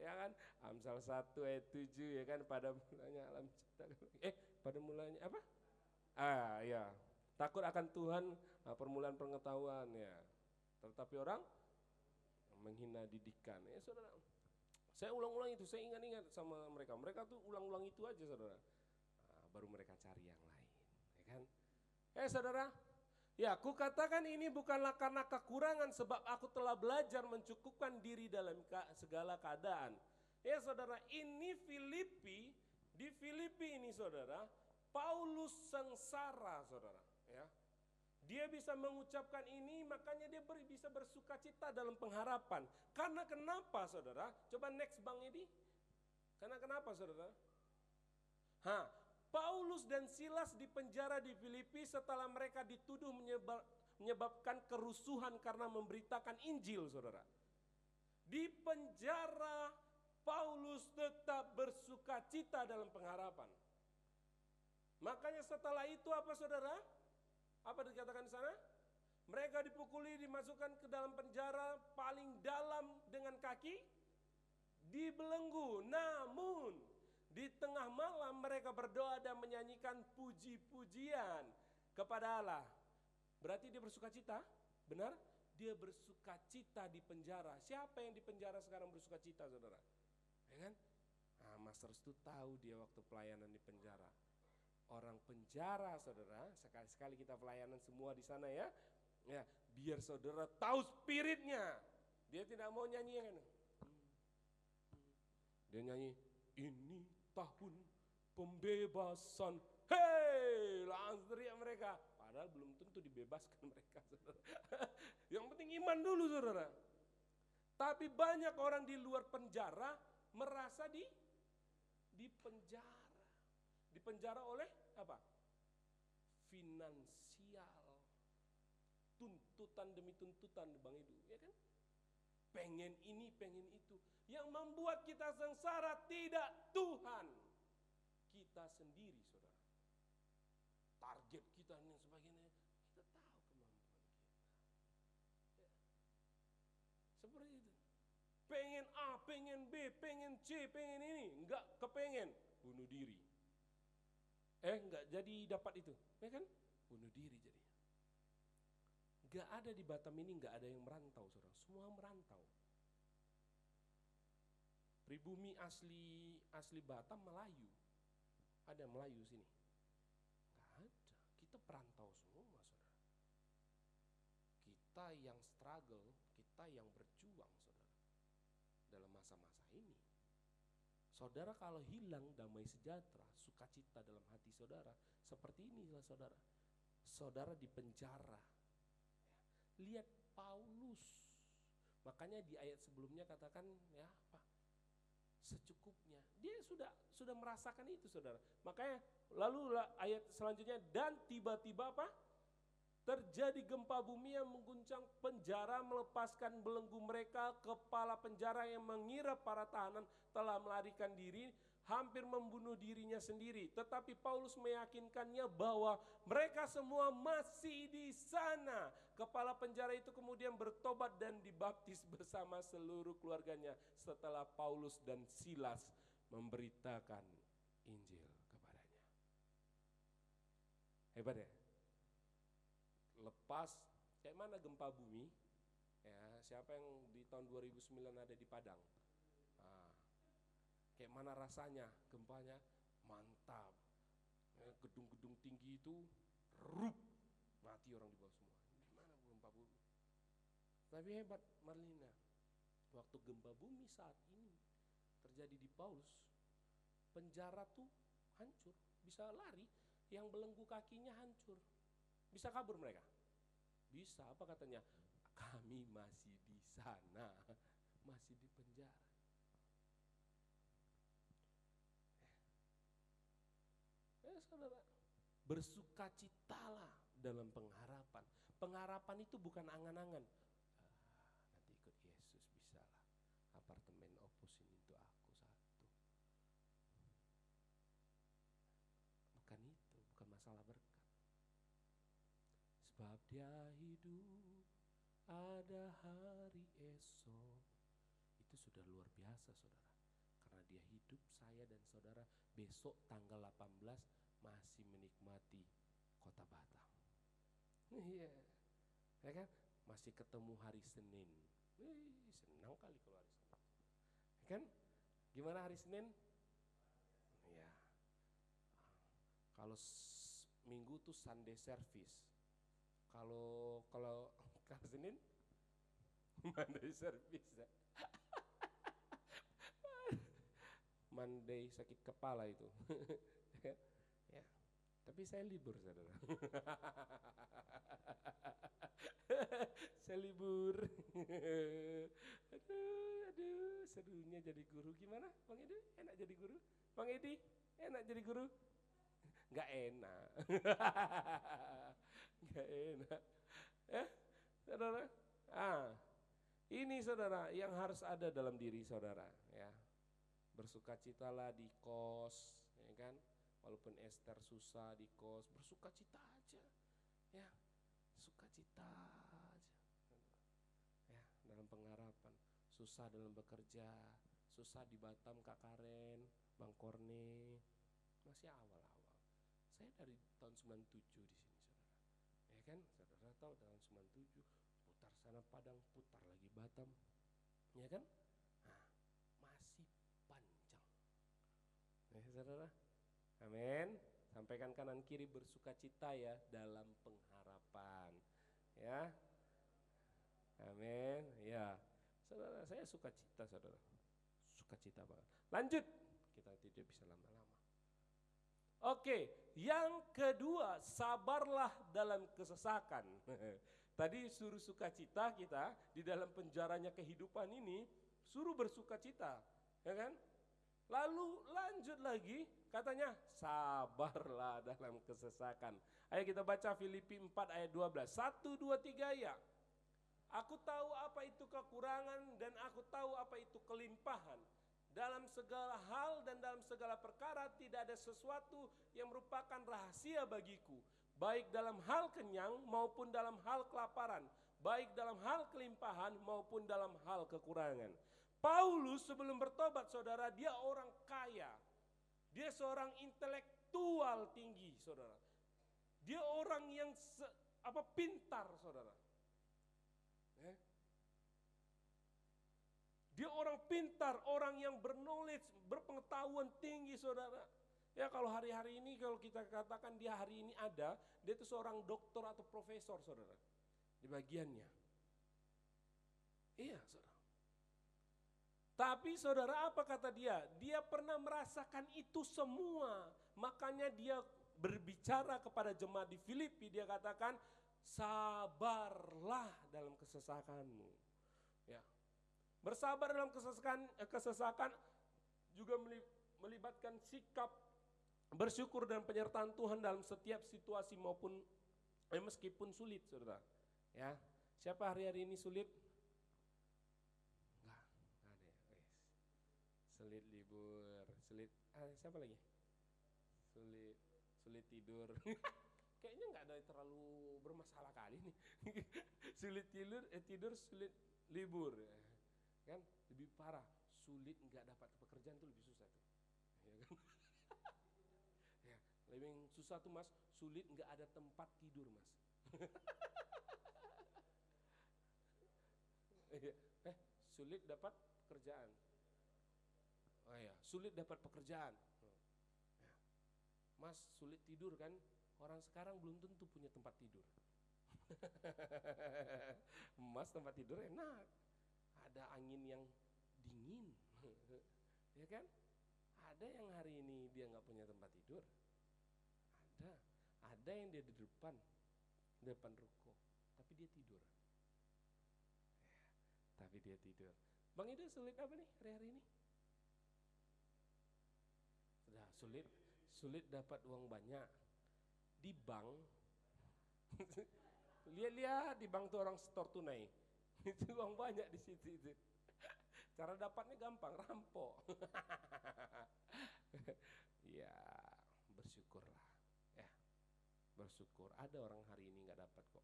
ya kan? Amsal 1 ayat 7, ya kan? Pada mulanya alam ciptakan. Pada mulanya apa? Ya. Takut akan Tuhan, permulaan pengetahuan, ya. Tetapi orang menghina didikan. Ya, saudara. Saya ulang-ulang itu, saya ingat-ingat sama mereka. Mereka tuh ulang-ulang itu aja saudara. Nah, baru mereka cari yang lain, ya kan? Saudara, ya aku katakan ini bukanlah karena kekurangan, sebab aku telah belajar mencukupkan diri dalam segala keadaan. Ya saudara, ini di Filipi ini saudara, Paulus sengsara saudara, ya. Dia bisa mengucapkan ini, makanya dia bisa bersuka cita dalam pengharapan. Karena kenapa saudara? Coba next bang ini. Karena kenapa saudara? Paulus dan Silas di penjara di Filipi setelah mereka dituduh menyebabkan kerusuhan karena memberitakan Injil saudara. Di penjara Paulus tetap bersuka cita dalam pengharapan. Makanya setelah itu apa saudara? Apa dikatakan di sana? Mereka dipukuli, dimasukkan ke dalam penjara paling dalam dengan kaki dibelenggu. Namun di tengah malam mereka berdoa dan menyanyikan puji-pujian kepada Allah. Berarti dia bersuka cita? Benar? Dia bersuka cita di penjara. Siapa yang di penjara sekarang bersuka cita saudara? Ya kan? Mas Restu tahu dia waktu pelayanan di penjara. Orang penjara saudara, sekali-sekali kita pelayanan semua di sana ya. Ya, biar saudara tahu spiritnya. Dia tidak mau nyanyi kan. Dia nyanyi, ini tahun pembebasan. Hei, langsung teriak mereka. Padahal belum tentu dibebaskan mereka saudara. Yang penting iman dulu saudara. Tapi banyak orang di luar penjara merasa di penjara. Dipenjara oleh apa? Finansial. Tuntutan demi tuntutan Bang Edu, ya kan? Pengen ini, pengen itu. Yang membuat kita sengsara tidak Tuhan. Kita sendiri, saudara. Target kita dan sebagainya, kita tahu kemampuan kita. Ya. Seperti itu. Pengen A, pengen B, pengen C, pengen ini. Enggak kepengen, bunuh diri. Enggak jadi dapat itu, ya kan? Bunuh diri jadi. Enggak ada di Batam ini, enggak ada yang merantau, saudara. Semua merantau. Pribumi asli Batam Melayu. Ada Melayu sini? Enggak ada. Kita perantau semua, saudara. Kita yang struggle, kita yang berjuang, saudara. Dalam masa-masa ini. Saudara kalau hilang damai sejahtera, sukacita dalam hati saudara, seperti inilah saudara. Saudara di penjara. Lihat Paulus. Makanya di ayat sebelumnya katakan ya apa? Secukupnya. Dia sudah merasakan itu saudara. Makanya lalu ayat selanjutnya dan tiba-tiba apa? Terjadi gempa bumi yang mengguncang penjara, melepaskan belenggu mereka. Kepala penjara yang mengira para tahanan telah melarikan diri, hampir membunuh dirinya sendiri. Tetapi Paulus meyakinkannya bahwa mereka semua masih di sana. Kepala penjara itu kemudian bertobat dan dibaptis bersama seluruh keluarganya setelah Paulus dan Silas memberitakan Injil kepadanya. Hebat ya? Lepas kayak mana gempa bumi ya, siapa yang di tahun 2009 ada di Padang, kayak mana rasanya gempanya? Mantap ya, gedung-gedung tinggi itu mati orang di bawah semua. Gimana gempa bumi? Tapi hebat Marlina, waktu gempa bumi saat ini terjadi di Paulus, penjara tuh hancur, bisa lari, yang belenggu kakinya hancur. Bisa kabur mereka? Bisa, apa katanya? Kami masih di sana, masih di penjara. Saudara, bersukacitalah dalam pengharapan. Pengharapan itu bukan angan-angan. Nanti ikut Yesus bisalah, apartemen opus ini untuk aku satu. Bukan itu, bukan masalah berkat. Sebab dia hidup, ada hari esok. Itu sudah luar biasa saudara. Karena dia hidup, saya dan saudara besok tanggal 18 masih menikmati kota Batam. Iya, ya kan? Masih ketemu hari Senin. Senang kali kalau hari Senin. Ya kan? Gimana hari Senin? Ya. Kalau Minggu tuh Sunday service. Kalau kalau kalau Senin Monday service ya. Monday sakit kepala itu. Ya. Tapi saya libur, saudara. Saya libur. Aduh, serunya jadi guru. Gimana, Bang Edi? Enak jadi guru? Bang Edi, enak jadi guru? Nggak enak. Nggak enak. Saudara? Ini saudara yang harus ada dalam diri saudara, ya. Bersukacitalah di kos, ya kan? Walaupun Esther susah di kos, bersukacita aja, ya. Sukacita aja, ya. Dalam pengharapan, susah dalam bekerja, susah di Batam Kak Karen, Bang Korne, masih awal-awal. Saya dari tahun 97 di sini, saudara. Ya kan? Saudara tahu tahun 97 putar sana Padang, putar lagi Batam. Ya kan? Nah, masih panjang. Ya, saudara. Amin. Sampaikan kanan kiri bersukacita ya dalam pengharapan. Ya. Amin. Ya. Saudara, saya sukacita, saudara. Sukacita banget. Lanjut. Kita tidak bisa lama-lama. Oke, yang kedua, sabarlah dalam kesesakan. Tadi suruh sukacita kita di dalam penjaranya kehidupan ini, suruh bersukacita, ya kan? Lalu lanjut lagi, katanya sabarlah dalam kesesakan. Ayo kita baca Filipi 4 ayat 12. 1, 2, 3 ya. Aku tahu apa itu kekurangan dan aku tahu apa itu kelimpahan. Dalam segala hal dan dalam segala perkara tidak ada sesuatu yang merupakan rahasia bagiku. Baik dalam hal kenyang maupun dalam hal kelaparan. Baik dalam hal kelimpahan maupun dalam hal kekurangan. Paulus sebelum bertobat saudara, dia orang kaya. Dia seorang intelektual tinggi saudara. Dia orang yang pintar saudara. Dia orang pintar, orang yang berknowledge, berpengetahuan tinggi saudara. Ya kalau hari-hari ini kalau kita katakan dia hari ini ada, dia itu seorang doktor atau profesor saudara. Di bagiannya. Iya saudara. Tapi saudara apa kata dia? Dia pernah merasakan itu semua. Makanya dia berbicara kepada jemaat di Filipi, dia katakan sabarlah dalam kesesakanmu. Ya. Bersabar dalam kesesakan juga melibatkan sikap bersyukur dan penyertaan Tuhan dalam setiap situasi maupun meskipun sulit, saudara. Ya, siapa hari-hari ini sulit? Enggak ada ya. Sulit libur, sulit. Siapa lagi? Sulit tidur. Kayaknya nggak ada terlalu bermasalah kali nih. Sulit tidur, sulit libur. Kan lebih parah, sulit nggak dapat pekerjaan tuh lebih susah tuh, ya kan? Ya, lebih susah tuh mas, sulit nggak ada tempat tidur mas. Sulit dapat pekerjaan. Oh ya, sulit dapat pekerjaan. Ya. Mas sulit tidur kan? Orang sekarang belum tentu punya tempat tidur. Mas tempat tidur enak. Ada angin yang dingin, ya kan? Ada yang hari ini dia nggak punya tempat tidur, ada yang dia di depan ruko, tapi dia tidur, Bang itu sulit apa nih hari-hari ini? Sudah sulit dapat uang banyak di bank. Lihat di bank tuh orang store tunai. Itu uang banyak di situ itu. Cara dapatnya gampang, rampok. Ya, bersyukurlah. Ya, bersyukur. Ada orang hari ini nggak dapat kok.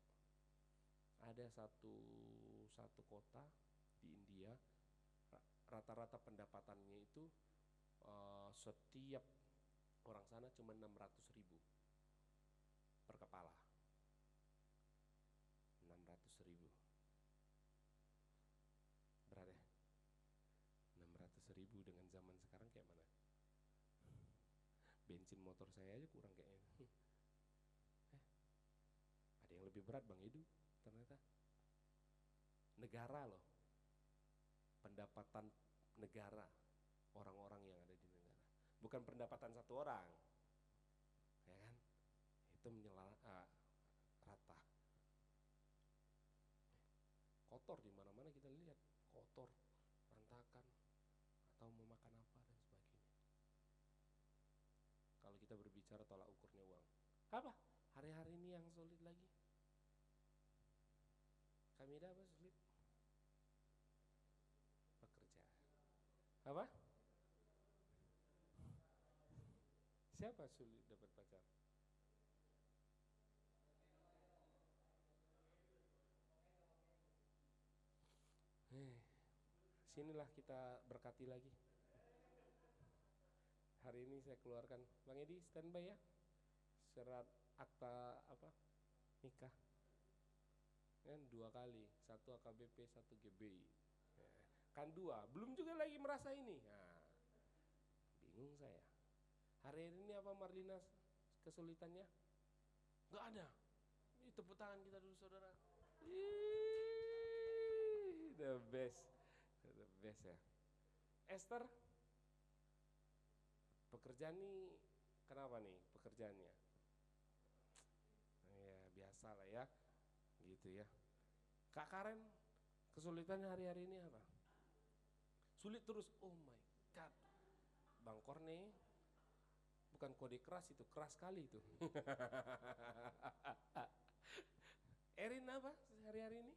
Ada satu kota di India, rata-rata pendapatannya itu setiap orang sana cuma 600.000 per kepala. 600.000. Berat ya? 600.000 dengan zaman sekarang Mesin motor saya aja kurang kayaknya. Ada yang lebih berat Bang Edu ternyata. Negara loh, pendapatan negara, orang-orang yang ada di negara, bukan pendapatan satu orang, ya kan? Itu rata. Kotor di mana-mana kita lihat, kotor, berantakan, atau mau makan apa dan sebagainya. Kalau kita berbicara tolak ukurnya uang, apa? Hari-hari ini yang sulit lagi. Kami dah apa sulit? Pekerjaan. Apa? Siapa sulit dapat pacar? Sinilah kita berkati lagi. Hari ini saya keluarkan, Bang Edi standby ya, surat akta apa nikah kan 2 kali, 1 AKBP 1 GBI kan 2, belum juga lagi merasa ini. Nah, bingung saya. Hari ini apa Marlina kesulitannya? Gak ada. Ini tepuk tangan kita dulu saudara. The best ya. Esther, pekerjaan nih kenapa nih pekerjaannya? Ya biasa lah ya, gitu ya. Kak Karen, kesulitannya hari-hari ini apa? Sulit terus, oh my god. Bang Korne, bukan kode keras itu, keras sekali itu. Erin apa hari-hari ini?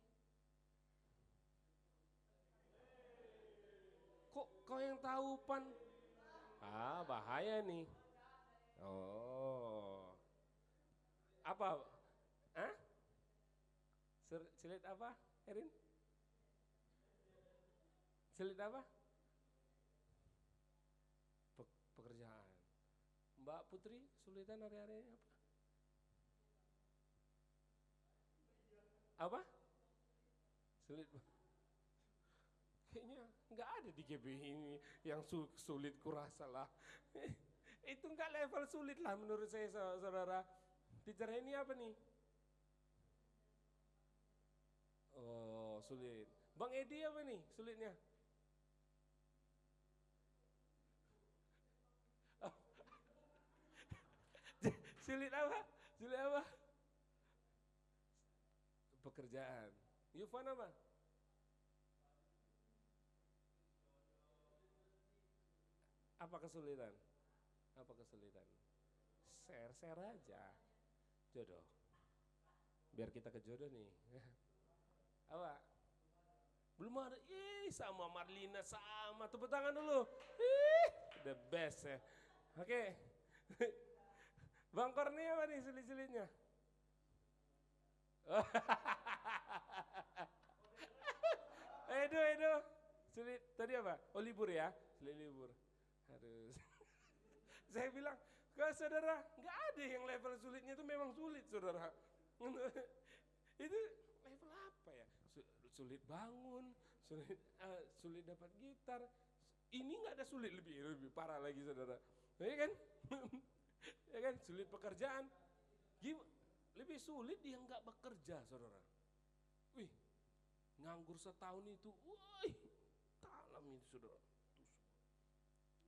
Kok kau yang tahu Pan? Bahaya nih. Oh. Apa? Hah? Sulit apa, Erin? Sulit apa? Pekerjaan. Mbak Putri, kesulitan hari-hari ini apa? Apa? Sulit. Kayaknya nggak ada di GB ini yang sulit kurasa lah. Itu nggak level sulit lah menurut saya saudara. Teacher ini apa nih? Oh sulit. Bang Edi apa nih sulitnya? Sulit apa? Sulit apa? Pekerjaan. Yufan apa? Apa kesulitan? Apa kesulitan? Share aja. Jodoh. Biar kita ke jodoh nih. Apa? Belum ada. Sama Marlina sama. Tepuk tangan dulu. The best ya. Oke. Bang Korni apa nih sulit-sulitnya? Edo. Sulit. Tadi apa? Oh libur ya? Sulit libur. Harus. Saya bilang ke saudara, nggak ada yang level sulitnya itu memang sulit saudara. Itu level apa ya? Sulit bangun, sulit dapat gitar. Ini nggak ada sulit lebih parah lagi saudara. Ya kan? Ya kan? Sulit pekerjaan. Lebih sulit dia nggak bekerja saudara. Wih, nganggur setahun itu, wih, kalam itu saudara.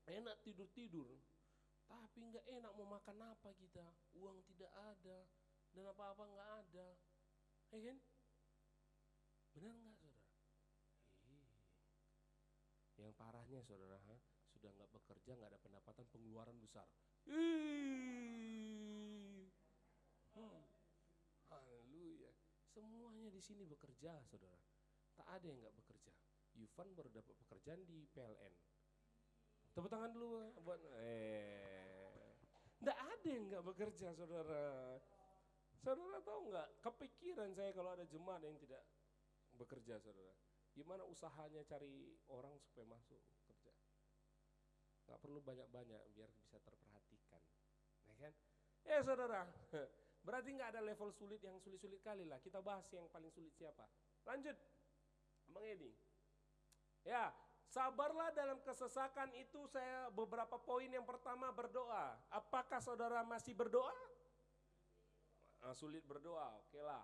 Enak tidur, tapi nggak enak mau makan apa kita, uang tidak ada, dan apa-apa nggak ada, ya kan? Benar nggak saudara? Yang parahnya saudara, sudah nggak bekerja, nggak ada pendapatan, pengeluaran besar. Haleluya, semuanya di sini bekerja saudara, tak ada yang nggak bekerja. Yufan baru dapat pekerjaan di PLN. Tepuk tangan dulu buat nggak ada yang nggak bekerja saudara. Saudara tahu nggak? Kepikiran saya kalau ada jemaat yang tidak bekerja saudara. Gimana usahanya cari orang supaya masuk kerja? Nggak perlu banyak-banyak biar bisa terperhatikan, ya kan? Ya saudara. Berarti nggak ada level sulit yang sulit-sulit kali lah. Kita bahas yang paling sulit siapa? Lanjut, Bang Edi. Ya. Sabarlah dalam kesesakan itu saya beberapa poin. Yang pertama berdoa. Apakah Apakah saudara masih berdoa? Sulit berdoa, oke lah.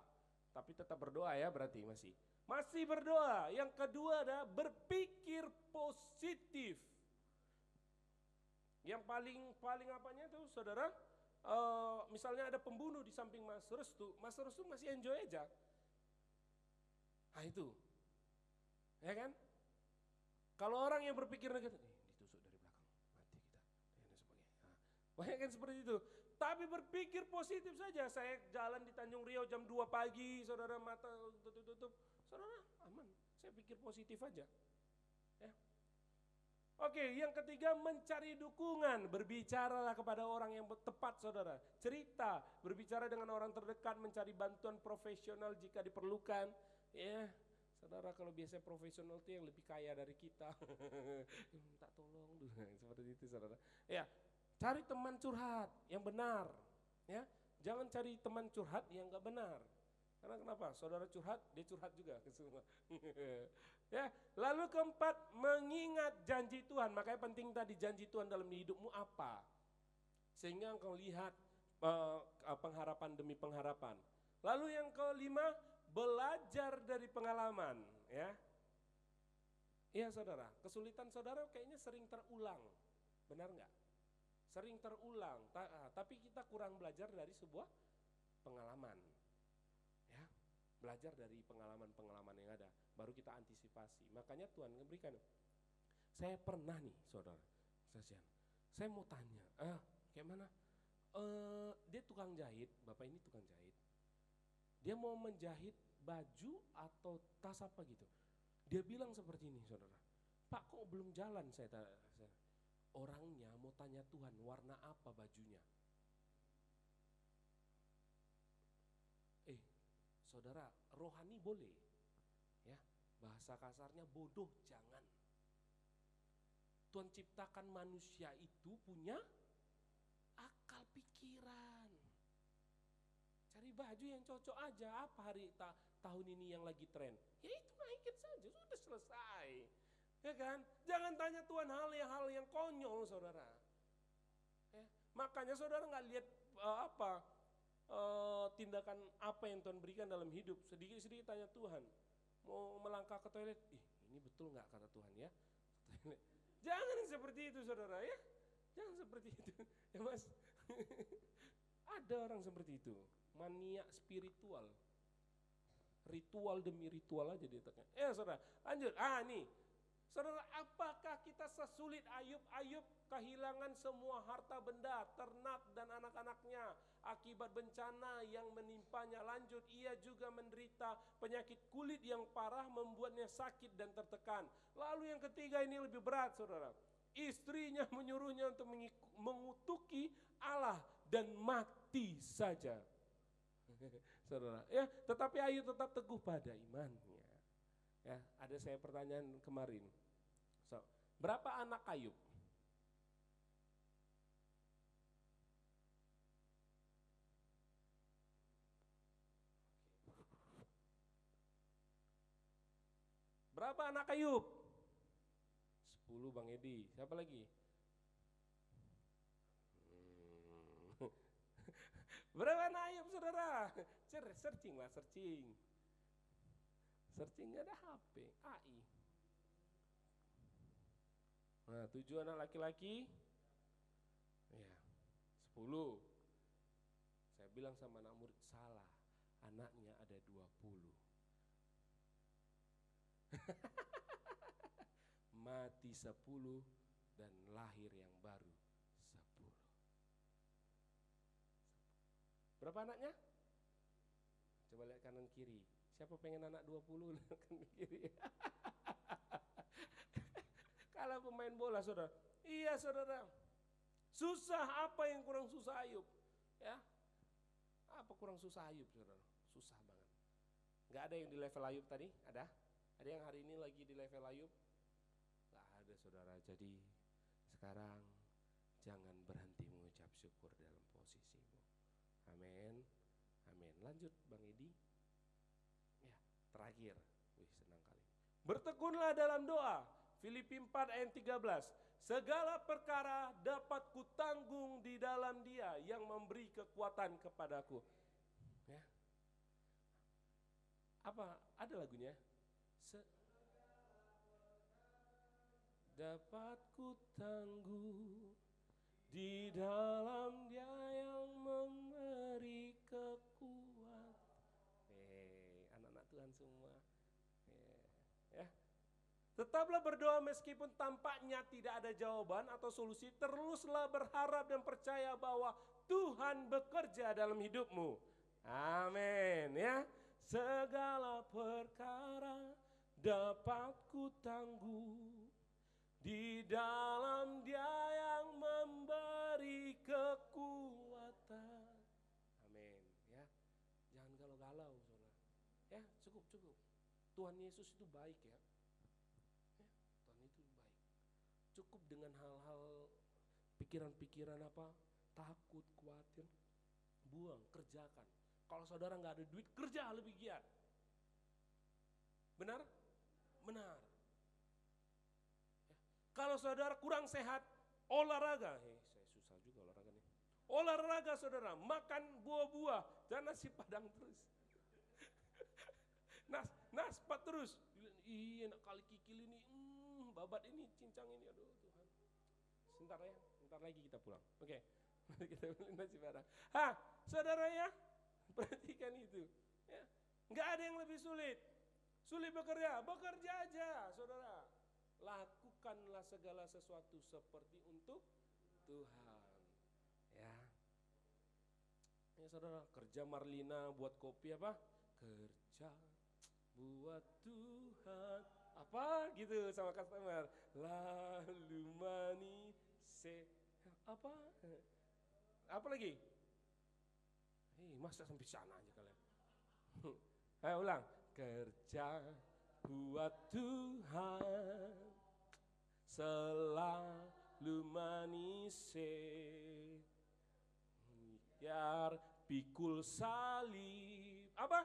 Tapi tetap berdoa ya berarti masih. Masih berdoa. Yang kedua adalah berpikir positif. Yang paling apanya tuh saudara? Misalnya ada pembunuh di samping Mas Restu masih enjoy aja. Nah itu, ya kan? Kalau orang yang berpikir negatif, ditusuk dari belakang, mati kita, dan sebagainya. Banyak kan seperti itu. Tapi berpikir positif saja. Saya jalan di Tanjung Riau jam 2 pagi, saudara mata tutup, saudara aman. Saya pikir positif aja. Ya. Oke, yang ketiga mencari dukungan. Berbicaralah kepada orang yang tepat saudara. Cerita, berbicara dengan orang terdekat, mencari bantuan profesional jika diperlukan. Ya, saudara kalau biasa profesional itu yang lebih kaya dari kita. Minta tolong dulu, seperti itu saudara. Ya, cari teman curhat yang benar. Ya, jangan cari teman curhat yang gak benar. Karena kenapa? Saudara curhat, dia curhat juga ke semua. Ya, lalu keempat, mengingat janji Tuhan. Makanya penting tadi janji Tuhan dalam hidupmu apa? Sehingga engkau lihat pengharapan demi pengharapan. Lalu yang kelima, belajar dari pengalaman, ya. Iya saudara, kesulitan saudara kayaknya sering terulang. Benar nggak? Sering terulang, tapi kita kurang belajar dari sebuah pengalaman. Belajar dari pengalaman-pengalaman yang ada, baru kita antisipasi. Makanya Tuhan memberikan. Saya pernah nih saudara, saya mau tanya, kayak mana? Dia tukang jahit, bapak ini tukang jahit. Dia mau menjahit baju atau tas apa gitu. Dia bilang seperti ini saudara, Pak kok belum jalan? Saya orangnya mau tanya Tuhan warna apa bajunya. Saudara, rohani boleh, ya. Bahasa kasarnya bodoh jangan. Tuhan ciptakan manusia itu punya akal pikiran. Cari baju yang cocok aja. Apa tahun ini yang lagi tren? Ya itu naikin saja, sudah selesai. Ya kan? Jangan tanya Tuhan hal yang konyol, saudara. Ya. Makanya saudara nggak lihat tindakan apa yang Tuhan berikan dalam hidup. Sedikit-sedikit tanya Tuhan, mau melangkah ke toilet, ini betul gak kata Tuhan ya? Jangan seperti itu saudara ya. Jangan seperti itu ya mas. Ada orang seperti itu, maniak spiritual. Ritual demi ritual aja dia tekan. Saudara, lanjut. Nih saudara, apakah kita sesulit Ayub kehilangan semua harta benda, ternak dan anak-anaknya akibat bencana yang menimpanya. Lanjut, ia juga menderita penyakit kulit yang parah membuatnya sakit dan tertekan. Lalu yang ketiga ini lebih berat saudara. Istrinya menyuruhnya untuk mengutuki Allah dan mati saja. Saudara, ya, tetapi Ayub tetap teguh pada imannya. Ya, ada saya pertanyaan kemarin. Berapa anak Ayub? Berapa anak Ayub? 10 Bang Edi. Siapa lagi? Berapa anak Ayub saudara? Searching lah, searching. Searching ada HP, AI. Nah 7 anak laki-laki. Ya 10. Saya bilang sama anak murid, salah. Anaknya ada 20. Mati 10 dan lahir yang baru 10. Berapa anaknya? Coba lihat kanan kiri. Siapa pengen anak 20? Kanan kiri. Kalau pemain bola saudara. Iya saudara. Susah, apa yang kurang susah Ayub? Ya. Apa kurang susah Ayub saudara? Susah banget. Gak ada yang di level Ayub tadi? Ada? Ada yang hari ini lagi di level Ayub? Gak ada saudara. Jadi sekarang jangan berhenti mengucap syukur dalam posisimu. Amin. Amin. Lanjut Bang Edi. Ya, terakhir. Wih, senang kali. Bertekunlah dalam doa. Filipi 4 ayat 13. segala perkara dapat kutanggung di dalam Dia yang memberi kekuatan kepadaku. Ya. Apa? Ada lagunya? Dapat kutanggung di dalam Dia yang memberi kekuatan. Anak-anak Tuhan semua. Ya. Tetaplah berdoa meskipun tampaknya tidak ada jawaban atau solusi. Teruslah berharap dan percaya bahwa Tuhan bekerja dalam hidupmu. Amin ya. Segala perkara dapat kutanggung di dalam Dia yang memberi kekuatan. Amin ya. Jangan galau-galau saudara. Ya cukup. Tuhan Yesus itu baik ya. Cukup dengan hal-hal pikiran-pikiran apa, takut, khawatir, buang, kerjakan. Kalau saudara nggak ada duit, kerja lebih giat. Benar? Benar. Ya. Kalau saudara kurang sehat, olahraga. Saya susah juga olahraga nih. Olahraga saudara, makan buah-buah, jangan nasi padang terus. Naspat terus. Iya, enak kali kikil ini. Babat ini, cincang ini, aduh Tuhan. Sebentar lagi kita pulang. Oke. Mari kita beli nasi padang. Saudara ya, perhatikan itu. Ya. Nggak ada yang lebih sulit. Sulit bekerja aja, saudara. Lakukanlah segala sesuatu seperti untuk Tuhan. Ya. Ya saudara, kerja Marlina buat kopi apa? Kerja buat Tuhan. Apa gitu sama customer, lalu manis apa lagi? Masa sampai sana aja kalian. Ayo ulang, kerja buat Tuhan selalu manis biar pikul salib apa?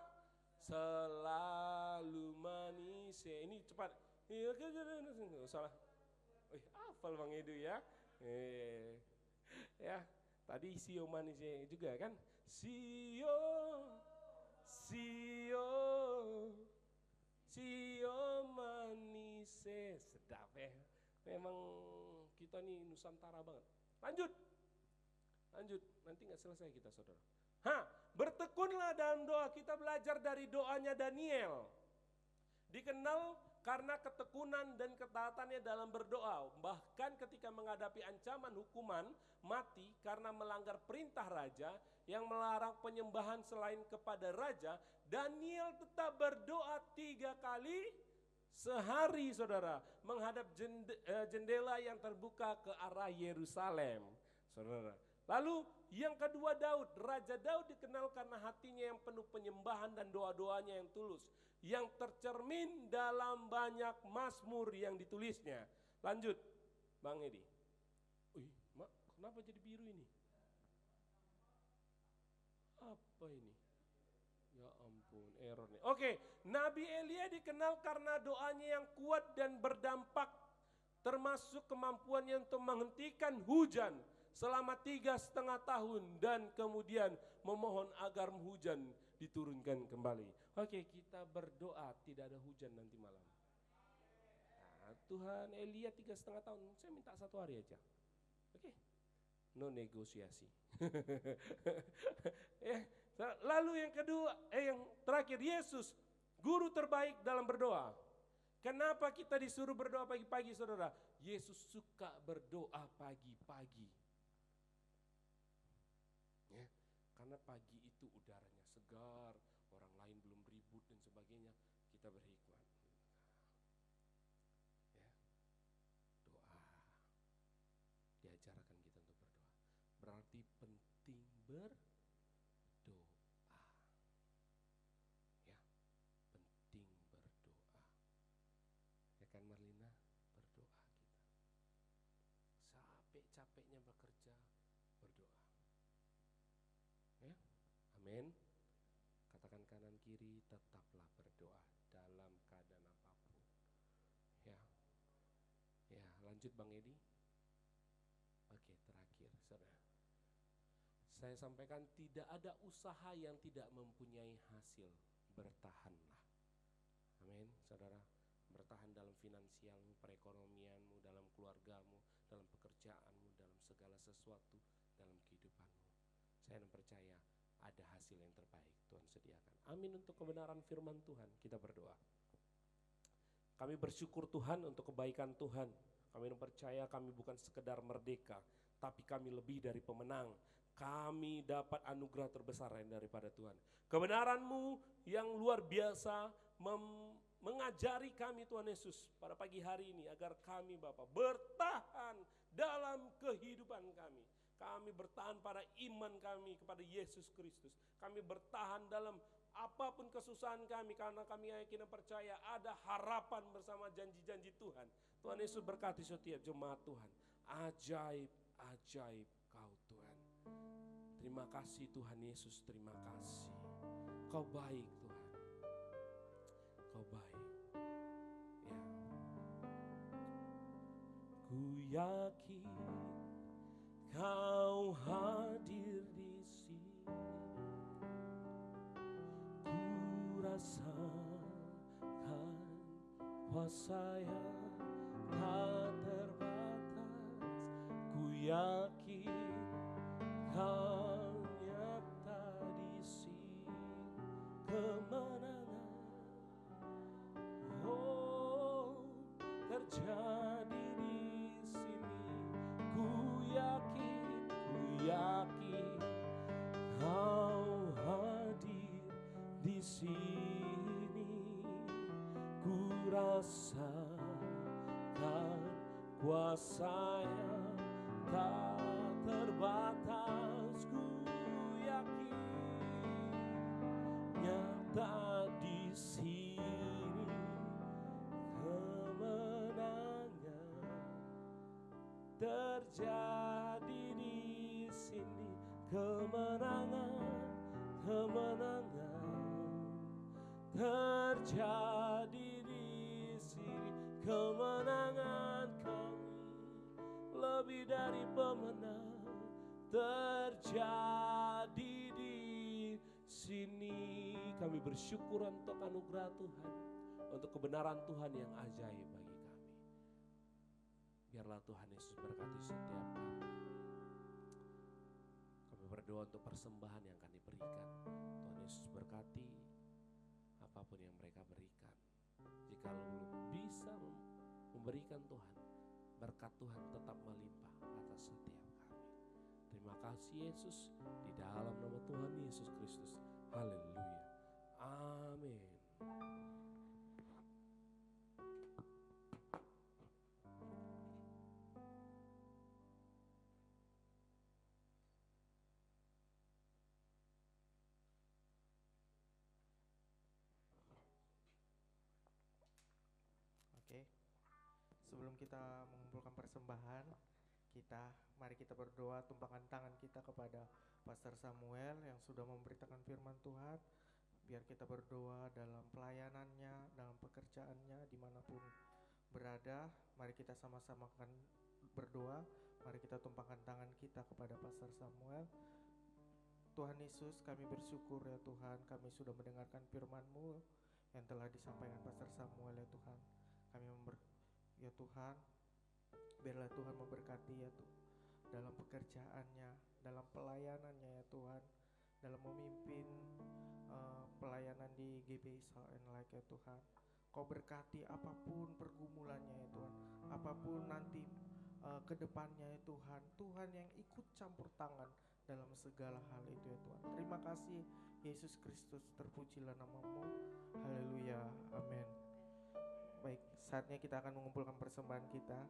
Selalu manis. Ini cepat. Salah. Hafal Bang Edu ya. Ya, tadi sio manisnya juga kan? Sio manis. Sedap ya. Memang kita nih Nusantara banget. Lanjut. Nanti nggak selesai kita saudara. Bertekunlah dalam doa. Kita belajar dari doanya Daniel. Dikenal karena ketekunan dan ketaatannya dalam berdoa. Bahkan ketika menghadapi ancaman hukuman mati karena melanggar perintah raja yang melarang penyembahan selain kepada raja, Daniel tetap berdoa 3 kali sehari saudara. Menghadap jendela yang terbuka ke arah Yerusalem. Saudara. Lalu yang kedua Daud, Raja Daud dikenal karena hatinya yang penuh penyembahan dan doa-doanya yang tulus, yang tercermin dalam banyak mazmur yang ditulisnya. Lanjut, Bang Edi. Mak, kenapa jadi biru ini? Apa ini? Ya ampun, error nih. Oke, Nabi Elia dikenal karena doanya yang kuat dan berdampak, termasuk kemampuannya untuk menghentikan hujan selama 3,5 tahun dan kemudian memohon agar hujan diturunkan kembali. Oke, kita berdoa tidak ada hujan nanti malam. Tuhan Elia 3,5 tahun, saya minta 1 hari aja. Oke, no negosiasi. Lalu yang kedua, yang terakhir, Yesus, guru terbaik dalam berdoa. Kenapa kita disuruh berdoa pagi-pagi saudara? Yesus suka berdoa pagi-pagi. Ya, karena pagi itu udaranya segar, orang lain belum ribut dan sebagainya, kita berhikmat. Ya, doa, diajarkan kita untuk berdoa. Berarti penting berdoa. Ya, penting berdoa. Ya kan Marlina, berdoa kita. Capek-capeknya bekerja, berdoa. Ya, amin. Katakan kanan kiri, tetaplah berdoa dalam keadaan apapun. Ya, lanjut Bang Edi. Saya sampaikan, tidak ada usaha yang tidak mempunyai hasil. Bertahanlah. Amin, saudara. Bertahan dalam finansialmu, perekonomianmu, dalam keluargamu, dalam pekerjaanmu, dalam segala sesuatu dalam kehidupanmu. Saya percaya ada hasil yang terbaik Tuhan sediakan. Amin. Untuk kebenaran firman Tuhan kita berdoa. Kami bersyukur Tuhan untuk kebaikan Tuhan. Kami percaya kami bukan sekedar merdeka, tapi kami lebih dari pemenang. Kami dapat anugerah terbesar yang daripada Tuhan. Kebenaran-Mu yang luar biasa mengajari kami Tuhan Yesus pada pagi hari ini, agar kami Bapa bertahan dalam kehidupan kami. Kami bertahan pada iman kami kepada Yesus Kristus. Kami bertahan dalam apapun kesusahan kami, karena kami yakin dan percaya ada harapan bersama janji-janji Tuhan. Tuhan Yesus berkati setiap jemaat Tuhan. Ajaib Kau Tuhan. Terima kasih Tuhan Yesus, terima kasih. Kau baik Tuhan. Kau baik. Ya. Ku yakin Kau hadir di sini. Ku rasakan kuasa yang tak terbatas. Ku yakin Kau nyata di sini. Kemenangan terjadi di sini. Ku yakin Kau hadir di sini. Ku rasakan kuasa yang tak terbatas. Ku yakin nyata di sini. Kemenangan terjadi di sini. Kemenangan terjadi di sini. Kemenangan kami lebih dari pemenang terjadi di sini. Kami bersyukur untuk anugerah Tuhan, untuk kebenaran Tuhan yang ajaib bagi kami. Biarlah Tuhan Yesus berkati setiap kami. Kami berdoa untuk persembahan yang akan diberikan. Tuhan Yesus berkati apapun yang mereka berikan. Jika belum bisa memberikan Tuhan, berkat Tuhan tetap melimpah atas setiap kami. Terima kasih Yesus, di dalam nama Tuhan Yesus Kristus. Haleluya. Amin. Oke. Sebelum kita mengumpulkan persembahan, mari kita berdoa, tumpahkan tangan kita kepada Pastor Samuel yang sudah memberitakan firman Tuhan. Biar kita berdoa dalam pelayanannya, dalam pekerjaannya, dimanapun berada. Mari kita sama-sama akan berdoa. Mari kita tumpahkan tangan kita kepada Pastor Samuel. Tuhan Yesus, kami bersyukur ya Tuhan, kami sudah mendengarkan firman-Mu yang telah disampaikan Pastor Samuel ya Tuhan. Ya Tuhan, biarlah Tuhan memberkati ya Tuhan, dalam pekerjaannya, dalam pelayanannya ya Tuhan, dalam memimpin pelayanan di GBI Salt and Light ya Tuhan. Kau berkati apapun pergumulannya ya Tuhan, apapun nanti kedepannya ya Tuhan. Tuhan yang ikut campur tangan dalam segala hal itu ya Tuhan. Terima kasih Yesus Kristus, terpujilah nama-Mu. Haleluya, amin. Baik, saatnya kita akan mengumpulkan persembahan kita.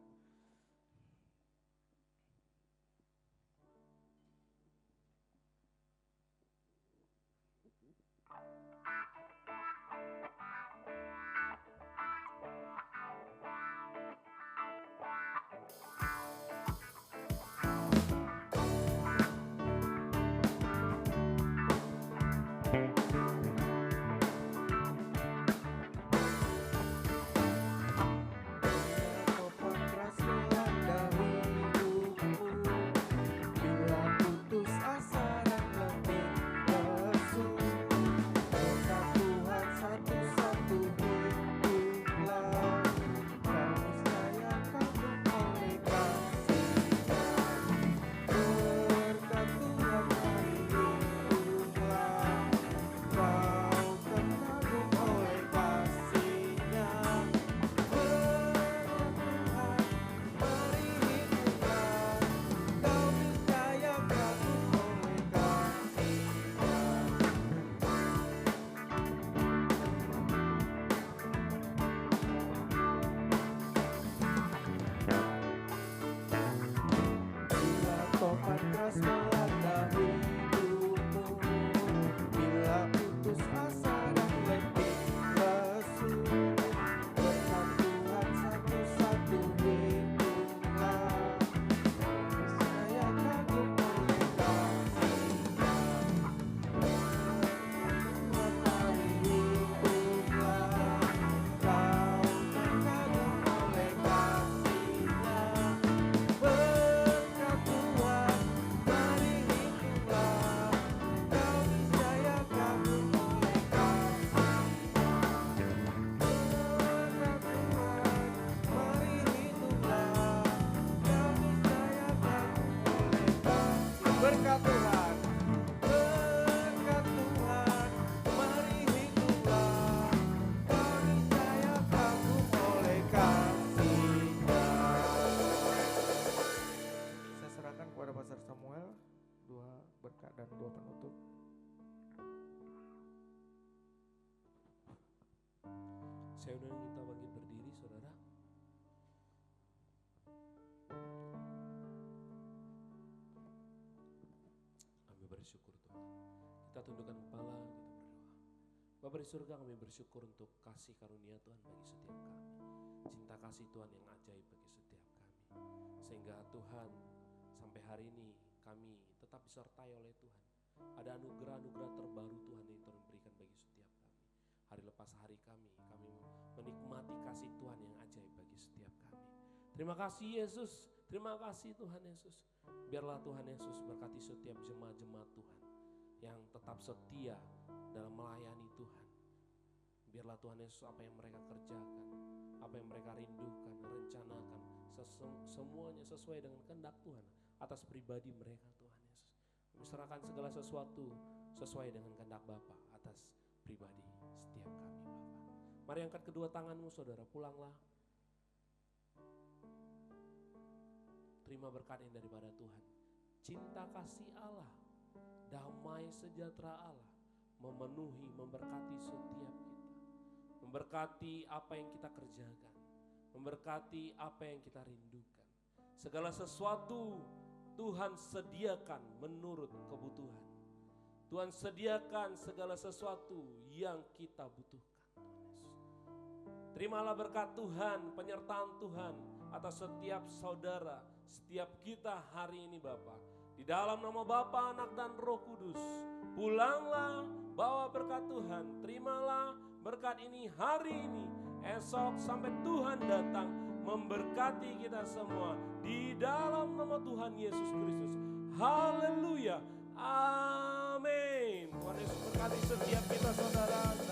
Sopan keras penutup. Saya undang kita bangkit berdiri, saudara. Kami bersyukur Tuhan. Kita tundukkan kepala, kita berdoa. Bapa di surga, kami bersyukur untuk kasih karunia Tuhan bagi setiap kami. Cinta kasih Tuhan yang ajaib bagi setiap kami. Sehingga Tuhan, sampai hari ini kami tetap disertai oleh Tuhan. Ada anugerah-anugerah terbaru Tuhan yang Tuhan berikan bagi setiap kami. Hari lepas hari kami menikmati kasih Tuhan yang ajaib bagi setiap kami. Terima kasih Yesus, terima kasih Tuhan Yesus. Biarlah Tuhan Yesus berkati setiap jemaat-jemaat Tuhan yang tetap setia dalam melayani Tuhan. Biarlah Tuhan Yesus apa yang mereka kerjakan, apa yang mereka rindukan, rencanakan, semuanya sesuai dengan kehendak Tuhan atas pribadi mereka Tuhan Yesus. Kami serahkan segala sesuatu sesuai dengan kehendak Bapa atas pribadi setiap kami Bapa. Mari angkat kedua tanganmu saudara, pulanglah. Terima berkat yang daripada Tuhan. Cinta kasih Allah, damai sejahtera Allah memenuhi, memberkati setiap kita. Memberkati apa yang kita kerjakan, memberkati apa yang kita rindukan. Segala sesuatu Tuhan sediakan menurut kebutuhan. Tuhan sediakan segala sesuatu yang kita butuhkan. Terimalah berkat Tuhan, penyertaan Tuhan atas setiap saudara, setiap kita hari ini Bapa. Di dalam nama Bapa, Anak dan Roh Kudus, pulanglah bawa berkat Tuhan. Terimalah berkat ini hari ini, esok sampai Tuhan datang memberkati kita semua. Di dalam nama Tuhan Yesus Kristus. Haleluya. Amin. Tuhan Yesus berkati setiap kita saudara.